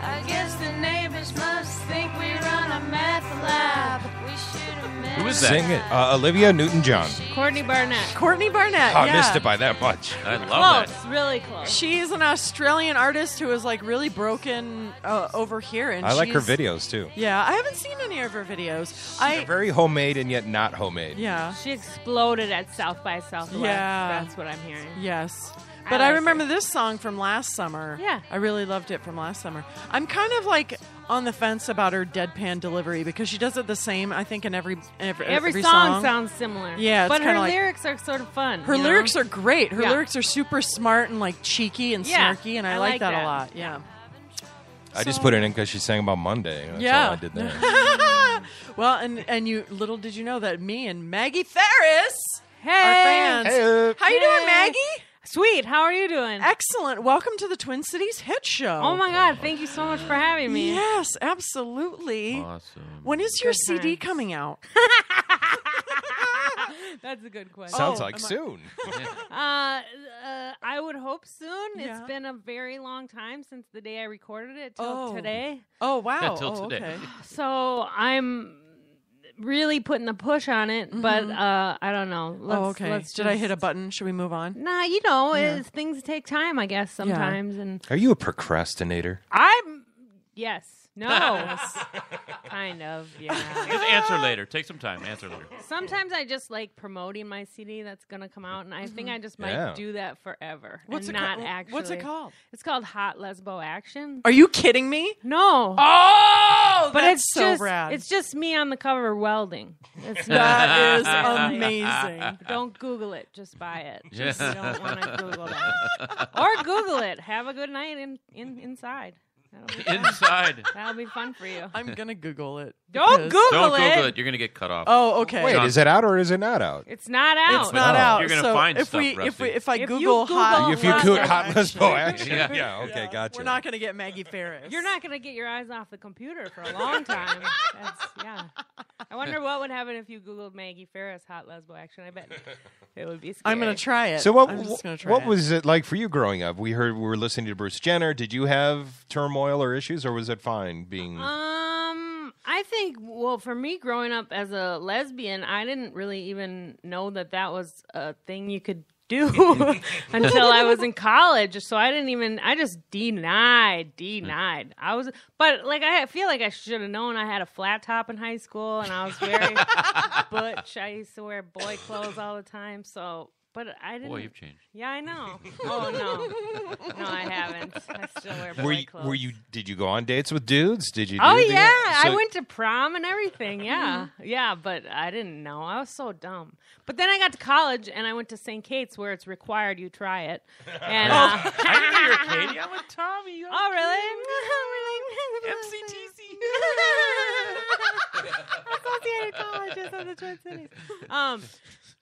I guess the neighbors must think we run a math lab. We should have met. Who is that? Sing it. Olivia Newton-John. Courtney Barnett. Courtney Barnett, I yeah. missed it by that much. I love Close, really close. She's an Australian artist who is like really broken over here. And I like her she's- videos, too. Yeah, I haven't seen any of her videos. They're very homemade and yet not homemade. Yeah. She exploded at South by Southwest. Yeah. That's what I'm hearing. Yes. I But I like remember this song from last summer. Yeah. I really loved it from last summer. I'm kind of like on the fence about her deadpan delivery because she does it the same, I think, in every song sounds similar. Yeah, it's but her kinda like- lyrics are sort of fun. Her you know? lyrics are great. Her Yeah. lyrics are super smart and like cheeky and Yeah, snarky, and I I like like that a that. lot. Yeah. I just put it in because she sang about Monday. That's Yeah. all I did there. Well, and you little did you know that me and Maggie Faris Hey. are fans. Hey. How you doing, Maggie? Sweet. How are you doing? Excellent. Welcome to the Twin Cities Hit Show. Oh my God! Thank you so much for having me. Yes, absolutely. Awesome. When is your Good CD times. coming out? That's a good question. Sounds like soon. I would hope soon. Yeah. It's been a very long time since the day I recorded it till today. Oh wow. Yeah, till Oh, today. okay. So I'm really putting the push on it, but I don't know. Did I hit a button? Should we move on? Nah, things take time, I guess, sometimes. And Are you a procrastinator? Yes. No. Kind of, yeah. Just answer later. Take some time. Answer later. Sometimes I just like promoting my CD that's going to come out, and I think I just might do that forever. What's it not called? actually. What's it called? It's called Hot Lesbo Action. Are you kidding me? No. Oh, but that's it's so just, rad. It's just me on the cover welding. That is amazing. Don't Google it. Just buy it. Yeah. Just you don't want to Google that. Or Google it. Have a good night inside. Inside. That'll be fun for you. I'm going to Google it. Don't Google it. You're going to get cut off. Oh, okay. Wait, is it out or is it not out? It's not out. It's not out. You're going to So find if stuff, Rusty. if I Google hot, If you Google hot lesbo action. Yeah. Okay, gotcha. we're not going to get Maggie Faris. You're not going to get your eyes off the computer for a long time. I wonder what would happen if you Googled Maggie Faris Hot Lesbo Action. I bet it would be scary. I'm going to try it. So I'm just gonna try what it. was it like for you growing up? We were listening to Bruce Jenner. Did you have turmoil or issues, or was it fine being? I think, well, for me growing up as a lesbian, I didn't really even know that was a thing you could do until I was in college. So I just denied. I feel like I should have known. I had a flat top in high school and I was very butch. I used to wear boy clothes all the time. So, but I didn't. Boy, you've changed. Yeah, I know. Oh, no, I haven't. I still wear boy clothes. Did you go on dates with dudes? Did you? Oh yeah, I went to prom and everything. Yeah, yeah, but I didn't know. I was so dumb. But then I got to college and I went to St. Kate's where it's required you try it. And I didn't know you were Katie. I went Tommy. Oh really? MCTC. Associated Colleges of the Twin Cities.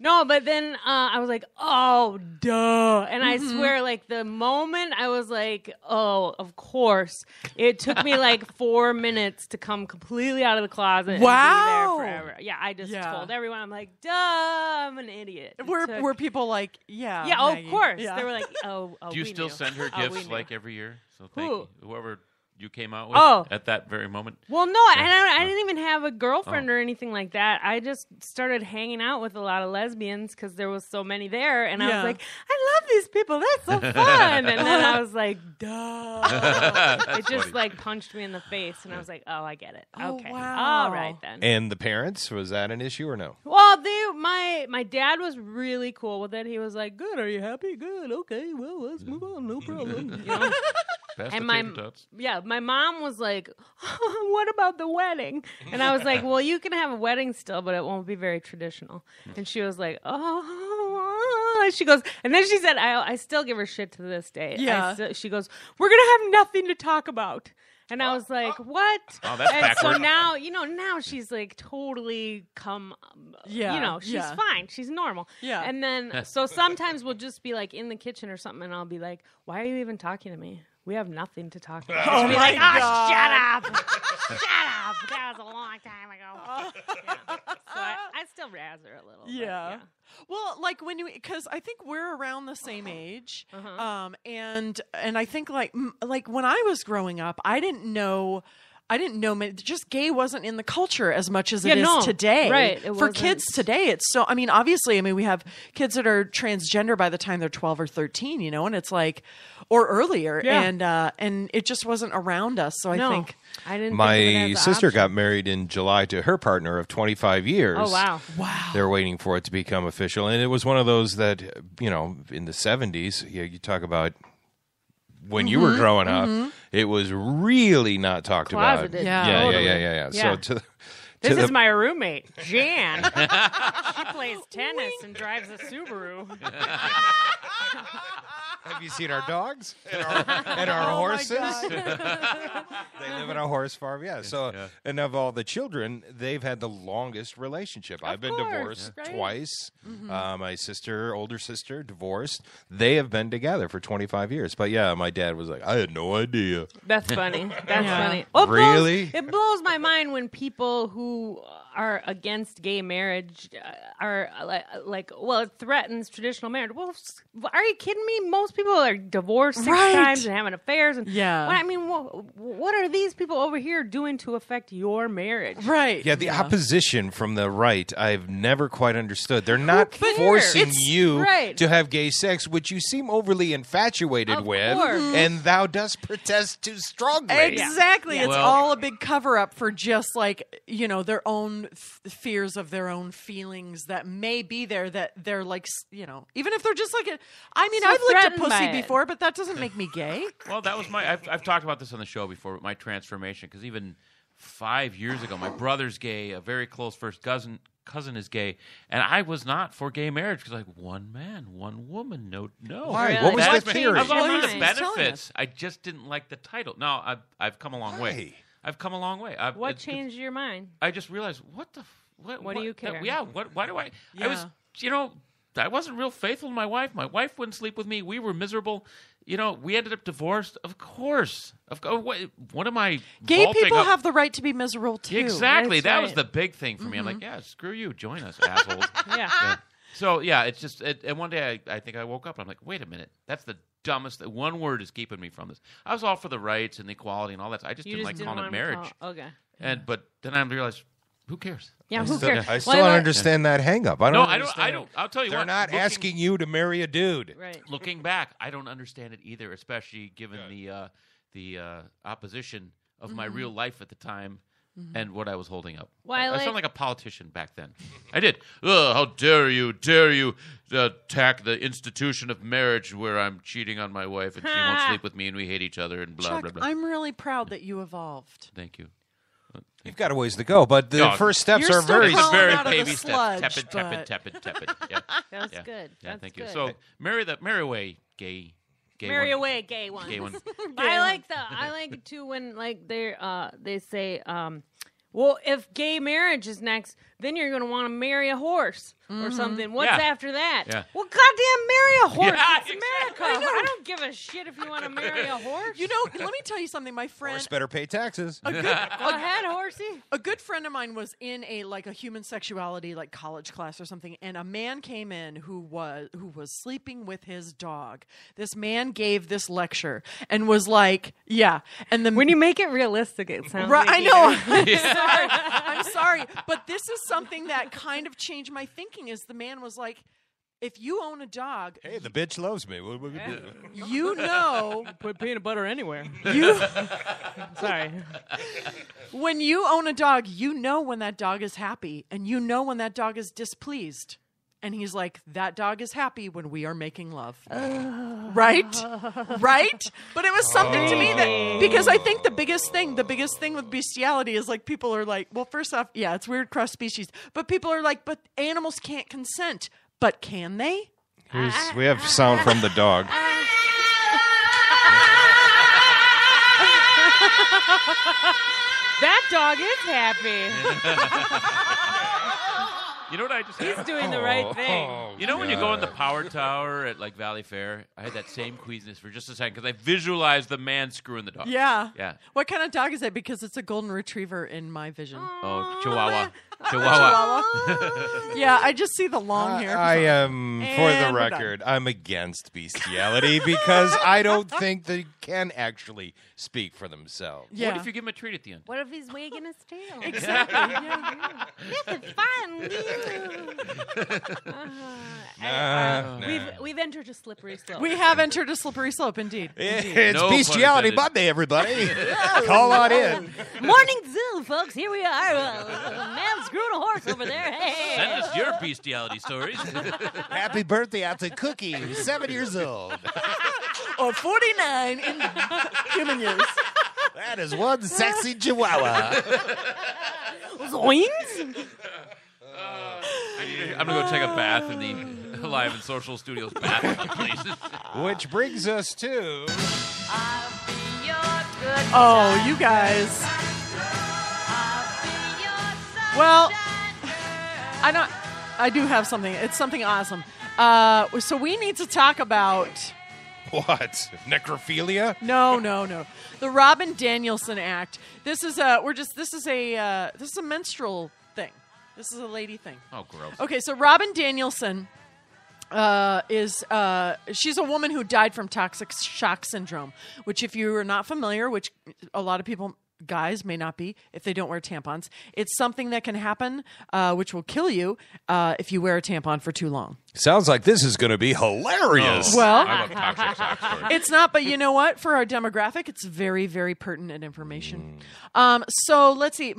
No, but then I was like, oh, duh. And I swear, like, the moment I was like, oh, of course, it took me like 4 minutes to come completely out of the closet Wow. and be there forever. Yeah, I just told everyone, I'm like, duh, I'm an idiot. Were people like, yeah. Yeah, Maggie. of course. Yeah. They were like, oh, Do you we still knew. send her Oh, we gifts knew. like every year? So thank Who? you. Whoever you came out with at that very moment. Well, no, I didn't even have a girlfriend or anything like that. I just started hanging out with a lot of lesbians because there was so many there, and I was like, I love these people. That's so fun. And then I was like, duh. It just like punched me in the face, and I was like, oh, I get it. Okay, wow. all right then. And the parents, was that an issue or no? Well, my dad was really cool with it. He was like, good, are you happy? Good, okay, well, let's move on, no problem. You know? And my mom was like, what about the wedding? And I was like, well, you can have a wedding still, but it won't be very traditional. And she was like, oh, she goes, and then she said, I still give her shit to this day. Yeah. She goes, we're going to have nothing to talk about. And I was like, what? Oh, that's and backward. so now she's like totally she's fine. She's normal. Yeah. And then, so sometimes we'll just be like in the kitchen or something, and I'll be like, why are you even talking to me? We have nothing to talk about. Oh She'll be my like, God. shut up. Shut up. That was a long time ago. Yeah. So I still razz her a little. Yeah. Well, like because I think we're around the same age, and I think like when I was growing up, I didn't know. Just gay wasn't in the culture as much as it is today. Right. It For wasn't. kids today, it's so. I mean, obviously, we have kids that are transgender by the time they're 12 or 13, and it's like, or earlier, and it just wasn't around us. So I think I didn't. My sister got married in July to her partner of 25 years. Oh wow! They're waiting for it to become official, and it was one of those that in the 70s. You talk about. When you were growing up, it was really not talked Closeted. about. Yeah. Totally. Yeah. So this is my roommate, Jan. She plays tennis and drives a Subaru. Have you seen our dogs and our horses? They live in a horse farm. Yeah. So, and of all the children, they've had the longest relationship. I've been divorced twice. My older sister, divorced. They have been together for 25 years. But yeah, my dad was like, I had no idea. That's funny. That's funny. Really? It blows my mind when people who are against gay marriage are like, well, it threatens traditional marriage. Well, are you kidding me? Most people are divorced 6 times and having affairs. And what are these people over here doing to affect your marriage? Right. Yeah, the opposition from the right, I've never quite understood. They're not forcing you to have gay sex, which you seem overly infatuated with, and thou dost protest too strongly. Exactly. It's all a big cover-up for just like, their own fears of their own feelings that may be there, that they're like, even if they're just like I've licked a pussy before, but that doesn't make me gay. Well, that was I've talked about this on the show before, my transformation, because even 5 years ago, my brother's gay, a very close first cousin is gay, and I was not for gay marriage because like one man, one woman, no. Why? Really? What was the theory? I was all the benefits. I just didn't like the title. Now I've come a long way. I've come a long way. What changed your mind? I just realized what do you care? Why do I? I was I wasn't real faithful to my wife. My wife wouldn't sleep with me. We were miserable. We ended up divorced. Of course. What am I? Gay people have the right to be miserable too. Exactly. That was the big thing for me. I'm like, yeah, screw you. Join us, assholes. Yeah. So it's just. And one day I think I woke up and I'm like, wait a minute. That's the dumbest. One word is keeping me from this. I was all for the rights and the equality and all that. I just didn't like calling it marriage. Okay. But then I realized, who cares? Yeah, who cares? I still don't understand that hang-up. I don't. I'll tell you They're what. They're not asking you to marry a dude. Right. Looking back, I don't understand it either, especially given the opposition of my real life at the time and what I was holding up. I sound like a politician back then. I did. How dare you attack the institution of marriage where I'm cheating on my wife and she won't sleep with me and we hate each other and blah, Chuck, blah, blah. I'm really proud that you evolved. Thank you. You've got a ways to go, but the first steps are very baby steps. Tepid. Yeah. That's good. Yeah, thank you. So marry away gay. Marry away gay ones. Gay one. I like it too when like they say, well, if gay marriage is next, then you're going to want to marry a horse or something. What's after that? Yeah. Well, goddamn, marry a horse. Yeah, it's America. I don't give a shit if you want to marry a horse. Let me tell you something. My friend. Horse better pay taxes. Go ahead, horsey. A good friend of mine was in a human sexuality college class or something, and a man came in who was sleeping with his dog. This man gave this lecture and was like, and when you make it realistic, it sounds right. I know. I'm sorry, but this is something that kind of changed my thinking. Is the man was like, if you own a dog, hey, the bitch loves me. What we do? Put peanut butter anywhere. Sorry. When you own a dog, you know when that dog is happy, and you know when that dog is displeased. And he's like, that dog is happy when we are making love. Right? But it was something to me that, because I think the biggest thing with bestiality is people are like, well, first off, it's weird cross species. But people are like, but animals can't consent. But can they? We have sound from the dog. That dog is happy. You know what I just He's doing the right thing. When you go in the Power Tower at Valley Fair, I had that same queasiness for just a second because I visualized the man screwing the dog. Yeah. Yeah. What kind of dog is it? Because it's a golden retriever in my vision. Oh, Chihuahua. Yeah, I just see the long hair. I am, for the record, I'm against bestiality because I don't think they can actually speak for themselves. Yeah. What if you give him a treat at the end? What if he's wagging his tail? Exactly. This is fun. We've entered a slippery slope. We have entered a slippery slope, indeed. It's Bestiality Monday, everybody. Call on in. Morning Zoo, folks. Here we are. Man screwing a horse over there. Hey. Send us your bestiality stories. Happy birthday out to Cookie, who's 7 years old. Or 49 in human years. That is one sexy chihuahua. Zoinks. I'm going to go take a bath in the Live and Social Studios bathroom, please. Which brings us to... Oh, you guys. Well, I do have something. It's something awesome. So we need to talk about... What? Necrophilia? No. The Robin Danielson Act. This is a menstrual thing. This is a lady thing. Oh, gross. Okay, so Robin Danielson she's a woman who died from toxic shock syndrome, which if you are not familiar, which a lot of people, guys, may not be if they don't wear tampons, it's something that can happen, which will kill you if you wear a tampon for too long. Sounds like this is going to be hilarious. Well, I love toxic shock stories. it's not, but you know what? For our demographic, it's very, very pertinent information. So let's see.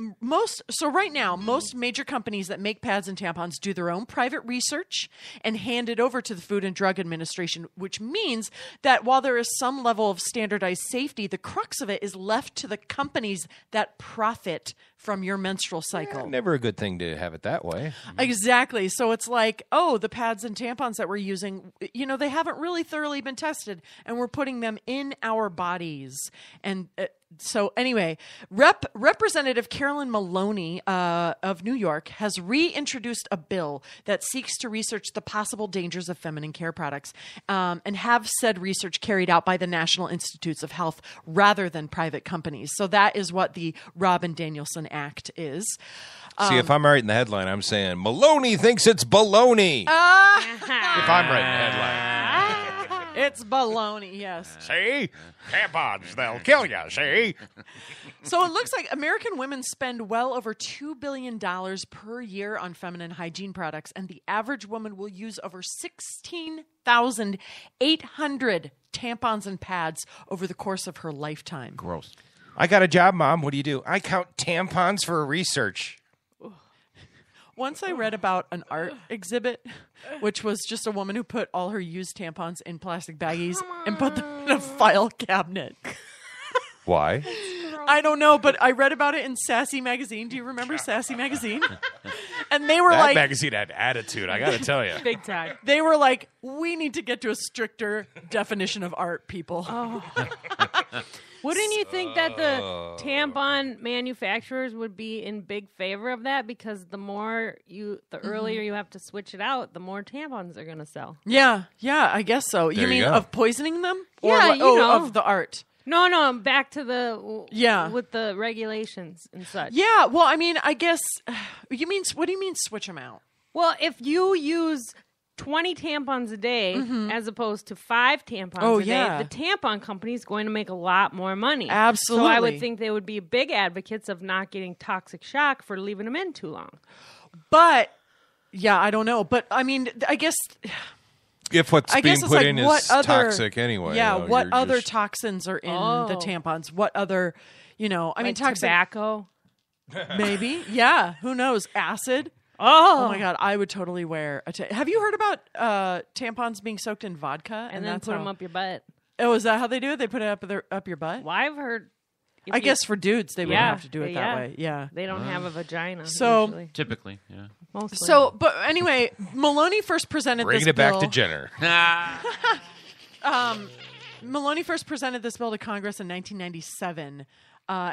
Right now, most major companies that make pads and tampons do their own private research and hand it over to the Food and Drug Administration, which means that while there is some level of standardized safety, the crux of it is left to the companies that profit from your menstrual cycle. Never a good thing to have it that way. Exactly. So it's like, oh, the pads and tampons that we're using, they haven't really thoroughly been tested, and we're putting them in our bodies. And so anyway, Representative Carolyn Maloney of New York has reintroduced a bill that seeks to research the possible dangers of feminine care products and have said research carried out by the National Institutes of Health rather than private companies. So that is what the Robin Danielson Act is. See, if I'm right in the headline, I'm saying Maloney thinks it's baloney. If I'm right in the headline. It's baloney, yes. See? Tampons, they'll kill you, see? So it looks like American women spend well over $2 billion per year on feminine hygiene products, and the average woman will use over 16,800 tampons and pads over the course of her lifetime. Gross. I got a job, Mom. What do? I count tampons for research. Once I read about an art exhibit, which was just a woman who put all her used tampons in plastic baggies and put them in a file cabinet. Why? I don't know, but I read about it in Sassy Magazine. Do you remember Sassy Magazine? And they were that magazine had attitude, I got to tell you. Big time. They were like, we need to get to a stricter definition of art, people. Oh. Wouldn't you think that the tampon manufacturers would be in big favor of that? Because the earlier you have to switch it out, the more tampons they're going to sell. Yeah, I guess so. You mean of poisoning them? Yeah, of the art. No, back to with the regulations and such. Yeah, well, I mean, I guess, what do you mean switch them out? Well, if you use 20 tampons a day as opposed to 5 tampons a day, the tampon company is going to make a lot more money. Absolutely. So I would think they would be big advocates of not getting toxic shock for leaving them in too long. But, yeah, I don't know. But, I mean, I guess... If what's being put in is toxic anyway. Yeah, what other toxins are in the tampons? What other, I mean, toxic... tobacco? Maybe. Yeah, who knows? Acid? Oh my God, I would totally wear a Have you heard about tampons being soaked in vodka? And then put them up your butt. Oh, is that how they do it? They put it up your butt? Well, I've heard... I guess for dudes, they wouldn't have to do it that way. Yeah. They don't have a vagina, so usually. Typically, yeah. Mostly. So, but anyway, Maloney first presented Bringing this bill. Bringing it back to Jenner. Maloney first presented this bill to Congress in 1997.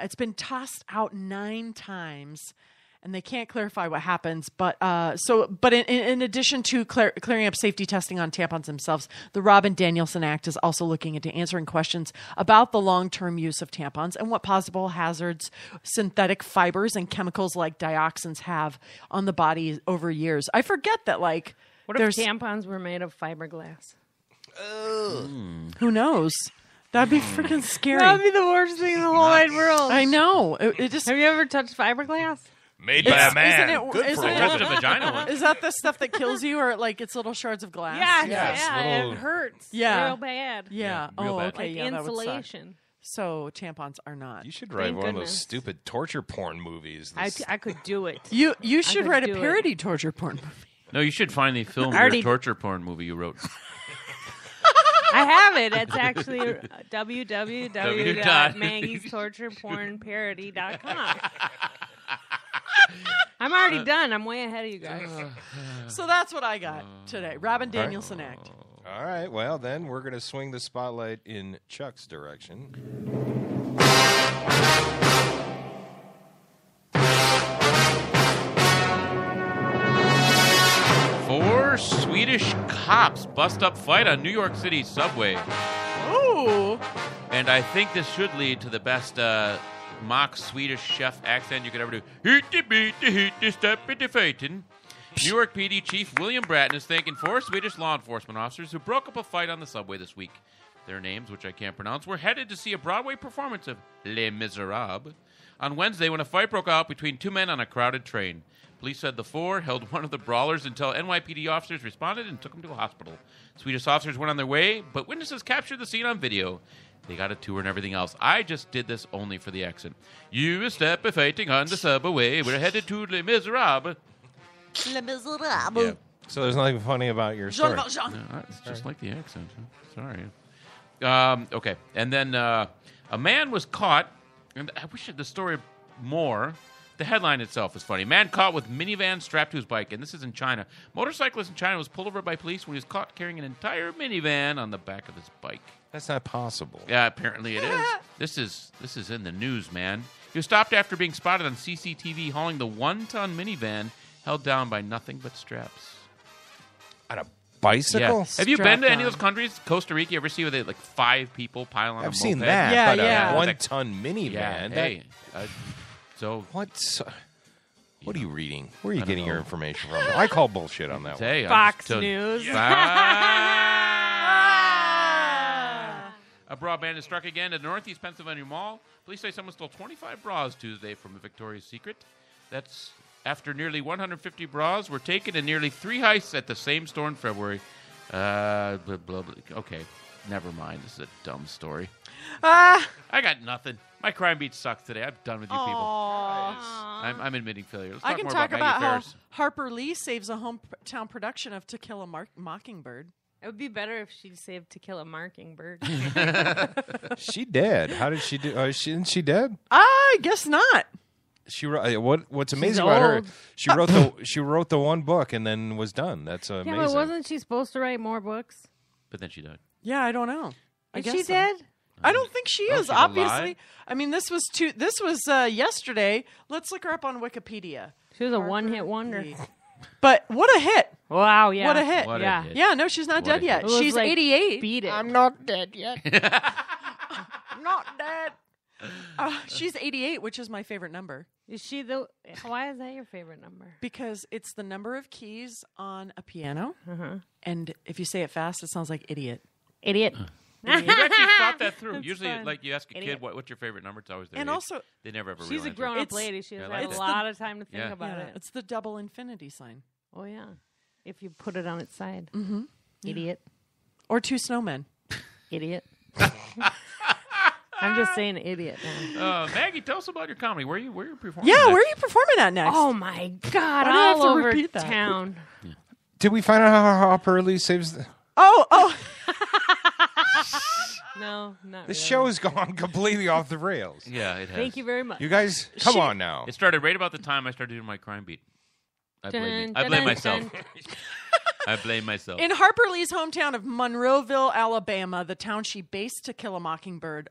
It's been tossed out 9 times. And they can't clarify what happens, but in addition to clearing up safety testing on tampons themselves, the Robin Danielson Act is also looking into answering questions about the long-term use of tampons and what possible hazards synthetic fibers and chemicals like dioxins have on the body over years. I forget that, like, what if tampons were made of fiberglass? Who knows? That'd be freaking scary. That'd be the worst thing in the whole wide world. I know. It just. Have you ever touched fiberglass? Made by a man. Just a vagina one. Is that the stuff that kills you, or like it's little shards of glass? Yeah, it hurts. Yeah, real bad. Yeah. Real bad. Okay. Like yeah, insulation. So tampons are not. You should write one of those stupid torture porn movies. I could do it. You should write a parody torture porn movie. No, you should finally film your torture porn movie you wrote. I have it. It's actually www.maggiestorturepornparody.com. I'm already done. I'm way ahead of you guys. So that's what I got today. Robin Danielson Act. All right. Well, then we're going to swing the spotlight in Chuck's direction. 4 Swedish cops bust up fight on New York City subway. Ooh. And I think this should lead to the best mock Swedish chef accent you could ever do. Hitty beaty hitty steppity fightin'. New York PD Chief William Bratton is thanking 4 Swedish law enforcement officers who broke up a fight on the subway this week. Their names, which I can't pronounce, were headed to see a Broadway performance of Les Miserables on Wednesday when a fight broke out between 2 men on a crowded train. Police said the 4 held one of the brawlers until NYPD officers responded and took him to a hospital. Swedish officers went on their way, but witnesses captured the scene on video. They got a tour and everything else. I just did this only for the accent. You step a fighting on the subway. We're headed to Les Miserables. Les Miserables. Yeah. So there's nothing funny about your story. No, it's just like the accent. Sorry. Okay. And then a man was caught, and I wish the story more. The headline itself is funny. Man caught with minivan strapped to his bike, and this is in China. Motorcyclist in China was pulled over by police when he was caught carrying an entire minivan on the back of his bike. That's not possible. Yeah, apparently it is. This is in the news, man. He was stopped after being spotted on CCTV hauling the 1-ton minivan held down by nothing but straps. On a bicycle? Yeah. Have you been to any of those countries? Costa Rica, you ever see where they like 5 people pile on a moped? I've seen that. Yeah, but yeah. a 1-ton minivan. Yeah, that- hey. So what are you reading? Where are you getting your information from? I call bullshit on that one. Hey, Fox News. A bra ban is struck again at the Northeast Pennsylvania Mall. Police say someone stole 25 bras Tuesday from a Victoria's Secret. That's after nearly 150 bras were taken and nearly 3 heists at the same store in February. Blah, blah, blah. Okay, never mind. This is a dumb story. I got nothing. My crime beat sucks today. I'm done with you people. I'm admitting failure. Let's I talk can more talk about about Maggie how Faris. Harper Lee saves a hometown production of To Kill a Mockingbird. It would be better if she saved To Kill a Mockingbird. She did. How did she do? Isn't she dead? I guess not. She wrote. What's amazing She's about her? old. She wrote the one book and then was done. That's amazing. Yeah, but wasn't she supposed to write more books? But then she died. Yeah, I don't know. I Is guess she so. dead? I don't think she is. she's Obviously, alive? I mean, this was yesterday. Let's look her up on Wikipedia. She was a one-hit wonder. But what a hit! Wow, yeah. What a hit! What a Yeah. hit. Yeah, no, she's not What dead a yet. It was She's like 88. Beat it. I'm not dead yet. I'm not dead. She's 88, which is my favorite number. Is she the? Why is that your favorite number? Because it's the number of keys on a piano, Uh-huh. and if you say it fast, it sounds like idiot. Idiot. You've actually thought that through. That's Usually, fun. like you ask a kid, Idiot. what's your favorite number? It's always their And age. also- they never ever She's real a answer. grown-up It's- lady. She has Yeah, I had like a that. lot of time to think Yeah. about Yeah, it. it's the double infinity sign. Oh yeah, if you put it on its side. Mm-hmm. Idiot. Or 2 snowmen. Idiot. I'm just saying idiot now. Maggie, tell us about your comedy. Where you performing? Yeah, next? where are you performing at next? Oh my God! Why do I have All to over repeat that? town. Did we find out how Harper Lee saves the? Oh. No, not This really. show has gone completely off the rails. Yeah, it has. Thank you very much. You guys, come on now. It started right about the time I started doing my crime beat. I blame Dun, dun, myself. dun. I blame myself. In Harper Lee's hometown of Monroeville, Alabama, the town she based To Kill a Mockingbird's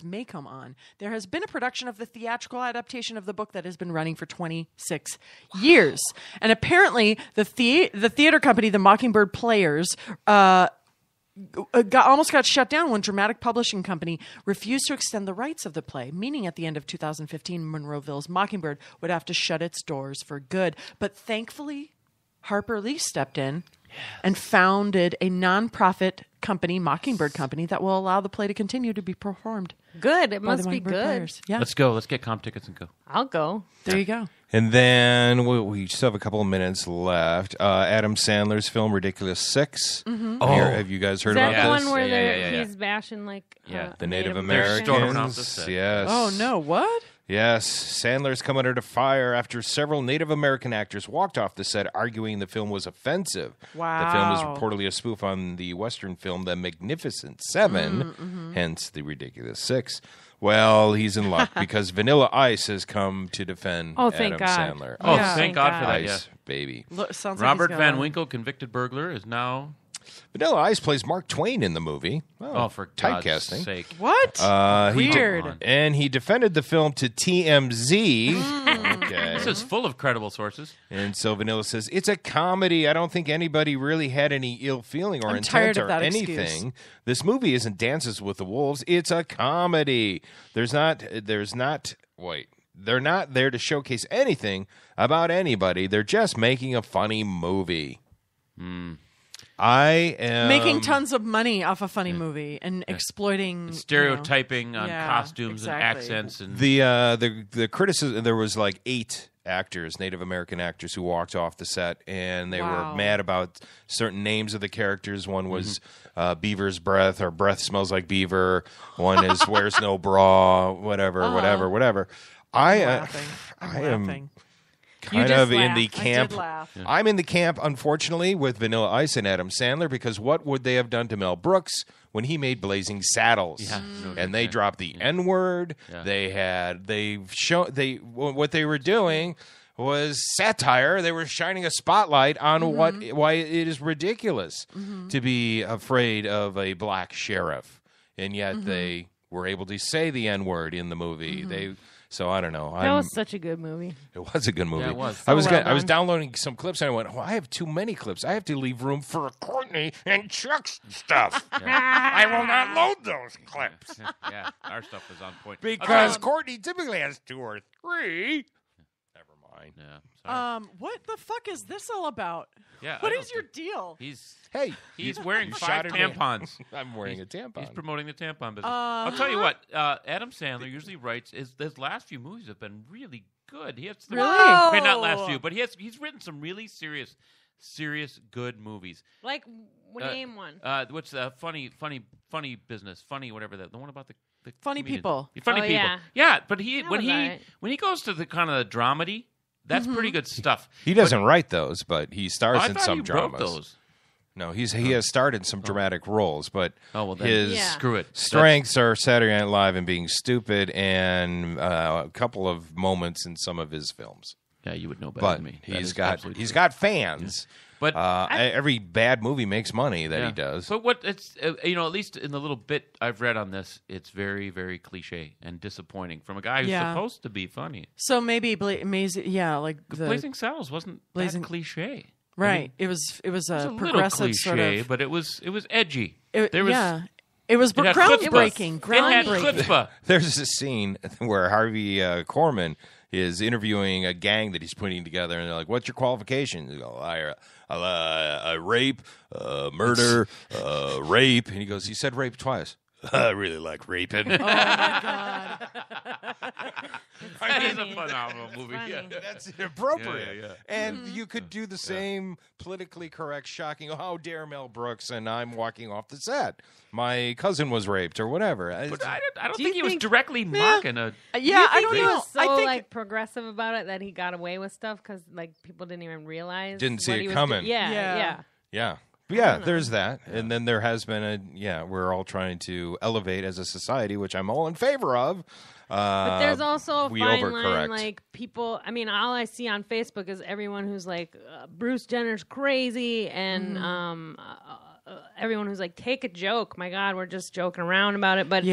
may come on, there has been a production of the theatrical adaptation of the book that has been running for 26 years. And apparently the theater company, the Mockingbird Players, almost got shut down when Dramatic Publishing Company refused to extend the rights of the play, meaning at the end of 2015, Monroeville's Mockingbird would have to shut its doors for good. But thankfully, Harper Lee stepped in and founded a nonprofit company, Mockingbird Company, that will allow the play to continue to be performed. Good. It by must the be Mockingbird good. Players. Yeah. Let's go. Let's get comp tickets and go. I'll go. There you go. And then we still have a couple of minutes left. Adam Sandler's film Ridiculous 6. Mhm. Oh, have you guys heard Is that about the this? one where he's bashing like the Native They're storming off Americans. the set. Yes. Oh, no. What? Yes, Sandler's come under fire after several Native American actors walked off the set arguing the film was offensive. Wow. The film is reportedly a spoof on the Western film The Magnificent Seven, hence the Ridiculous 6. Well, he's in luck because Vanilla Ice has come to defend Oh, thank Adam God. Sandler. Oh, Yeah. thank God for that, Ice, yeah. baby. Look, sounds Robert like he's Van got Winkle, convicted burglar, is now... Vanilla Ice plays Mark Twain in the movie. Oh, for God's typecasting. sake. What? He Weird. and he defended the film to TMZ. Okay. This is full of credible sources. And so Vanilla says, it's a comedy. I don't think anybody really had any ill feeling or I'm intent tired of or that anything. excuse. This movie isn't Dances with the Wolves. It's a comedy. They're not there to showcase anything about anybody. They're just making a funny movie. I am making tons of money off a funny movie and exploiting stereotyping on Yeah, costumes exactly. and accents and the criticism. There was like 8 actors, Native American actors, who walked off the set, and they were mad about certain names of the characters. One was Beaver's Breath, or Breath Smells Like Beaver. One is Wears No Bra, whatever. I am kind of in the camp. I'm in the camp, unfortunately, with Vanilla Ice and Adam Sandler, because what would they have done to Mel Brooks when he made Blazing Saddles? And they dropped the N-word. What they were doing was satire. They were shining a spotlight on why it is ridiculous to be afraid of a black sheriff, and yet they were able to say the N-word in the movie. So I don't know. That was such a good movie. It was a good movie. Yeah, it was. I was downloading some clips, and I went, I have too many clips. I have to leave room for Courtney and Chuck's stuff. I will not load those clips. Yeah, our stuff is on point. Because Courtney typically has 2 or 3. Never mind. Yeah. Sorry. What the fuck is this all about? Yeah, What is your deal? He's you wearing 5 tampons. I'm wearing a tampon. He's promoting the tampon business. I'll tell you what. Adam Sandler usually writes. His last few movies have been really good. He has some, okay, not last few, but he's written some really serious good movies. Like name one. What's the funny business? Funny whatever that. The one about the Funny comedian. people. Funny people. Yeah. Yeah, but when he goes to the kind of the dramedy, that's pretty good stuff. He doesn't write those, but he stars I in thought some he dramas. wrote those. No, he has starred in some dramatic roles, but his screw it. strengths are Saturday Night Live and being stupid, and a couple of moments in some of his films. Yeah, you would know better than me. He's got fans. Yeah. But every bad movie makes money that he does. But what it's at least in the little bit I've read on this, it's very, very cliche and disappointing from a guy who's supposed to be funny. So maybe Blazing Saddles wasn't that cliche. Right. I mean, it was a little progressive cliche, sort of, but it was edgy. It was had groundbreaking. It had chutzpah. There's a scene where Harvey Korman is interviewing a gang that he's putting together, and they're like, "What's your qualifications?" He goes, I rape, murder, rape. And he goes, "You said rape twice." I really like raping. Oh, my God. That is a phenomenal movie. Funny. Yeah. That's inappropriate. Yeah. And you could do the same politically correct, shocking, how dare Mel Brooks, and I'm walking off the set. My cousin was raped or whatever. But I don't think he was directly mocking a... Yeah, I don't he know. was so progressive about it that he got away with stuff because people didn't even realize. Didn't see what it he was coming. Yeah. Yeah, there's that. And then there has been we're all trying to elevate as a society, which I'm all in favor of. But there's also a we fine overcorrect. line, like people, all I see on Facebook is everyone who's like, Bruce Jenner's crazy, and everyone who's like, take a joke. My God, we're just joking around about it. But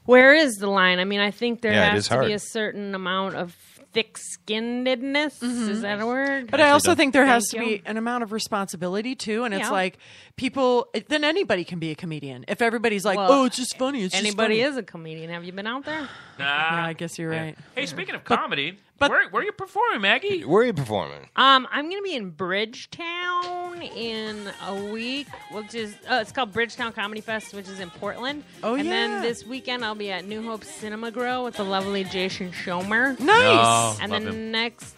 where is the line? I think there has to be a certain amount of thick-skinnedness. Is that a word? But I also think there has to be an amount of responsibility too, and it's like people. Then anybody can be a comedian if everybody's like, "Oh, it's just funny." Anybody is a comedian. Have you been out there? Yeah, I guess you're right. Hey, speaking of comedy, where are you performing, Maggie? Where are you performing? I'm going to be in Bridgetown in a week, which is it's called Bridgetown Comedy Fest, which is in Portland. And then this weekend I'll be at New Hope Cinema Grill with the lovely Jason Schomer. Nice. And then next,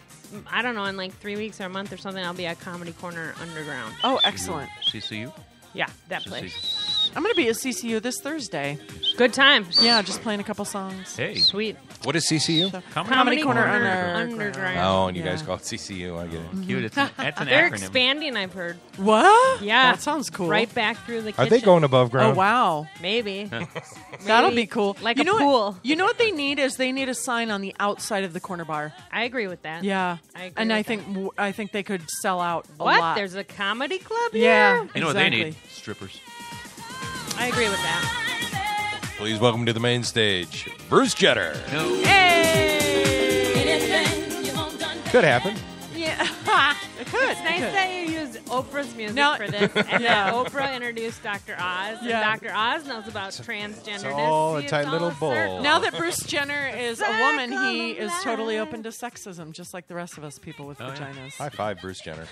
I don't know, in like 3 weeks or a month or something, I'll be at Comedy Corner Underground. Oh, excellent. CCU? Yeah, that place. I'm going to be at CCU this Thursday. Good times. Yeah, just playing a couple songs. Hey. Sweet. What is CCU? Comedy Corner Underground. Oh, and you guys call it CCU. I get it. Cute. That's an They're acronym. expanding, I've heard. What? Yeah. That sounds cool. Right back through the kitchen. Are they going above ground? Oh, wow. Maybe. That'll be cool. Like you a know pool. You know what they need is they need a sign on the outside of the corner bar. I agree with that. Yeah. I agree and with I think they could sell out a What? lot. There's a comedy club Yeah. here? You know what they need? Strippers. I agree with that. Please welcome to the main stage, Bruce Jenner. Hey! Could happen. Yeah, it could. It's nice that you use Oprah's music Now- for this, and Yeah. that Oprah introduced Dr. Oz, Yeah. and Dr. Oz knows about transgenderness. all a See, tight it's little all a bowl. circle. Now that Bruce Jenner is a woman, he Circle is of totally life. open to sexism, just like the rest of us people with vaginas. High five, Bruce Jenner.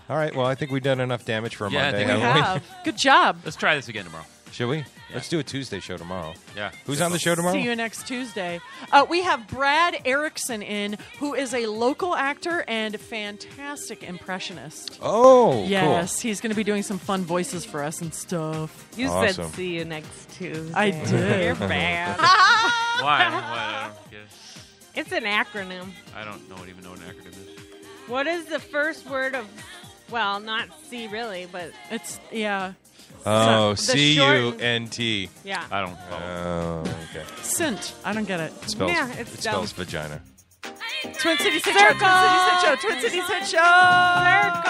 All right, well, I think we've done enough damage for a Yeah, I Monday. think we haven't have. Good job. Let's try this again tomorrow. Should we? Let's do a Tuesday show tomorrow. Yeah. Who's on the show tomorrow? See you next Tuesday. We have Brad Erickson in, who is a local actor and fantastic impressionist. Oh, yes. He's going to be doing some fun voices for us and stuff. You Awesome. said see you next Tuesday. I did. You're bad. Why? I don't get it. It's an acronym. I don't even know what an acronym is. What is the first word of, well, not C really, but It's, yeah. Oh, So, the short- C-U-N-T. yeah. I don't follow. Oh, okay. Sint. I don't get it. It spells, Yeah, it's it spells dumb. vagina. Twin Cities Hit Show. Twin Cities Hit Show. Twin Cities Hit Show.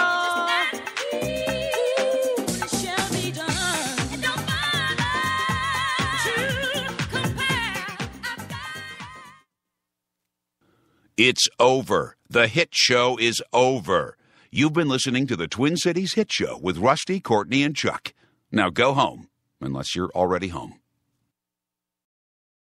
It's over. The hit show is over. You've been listening to the Twin Cities Hit Show with Rusty, Courtney, and Chuck. Now go home, unless you're already home.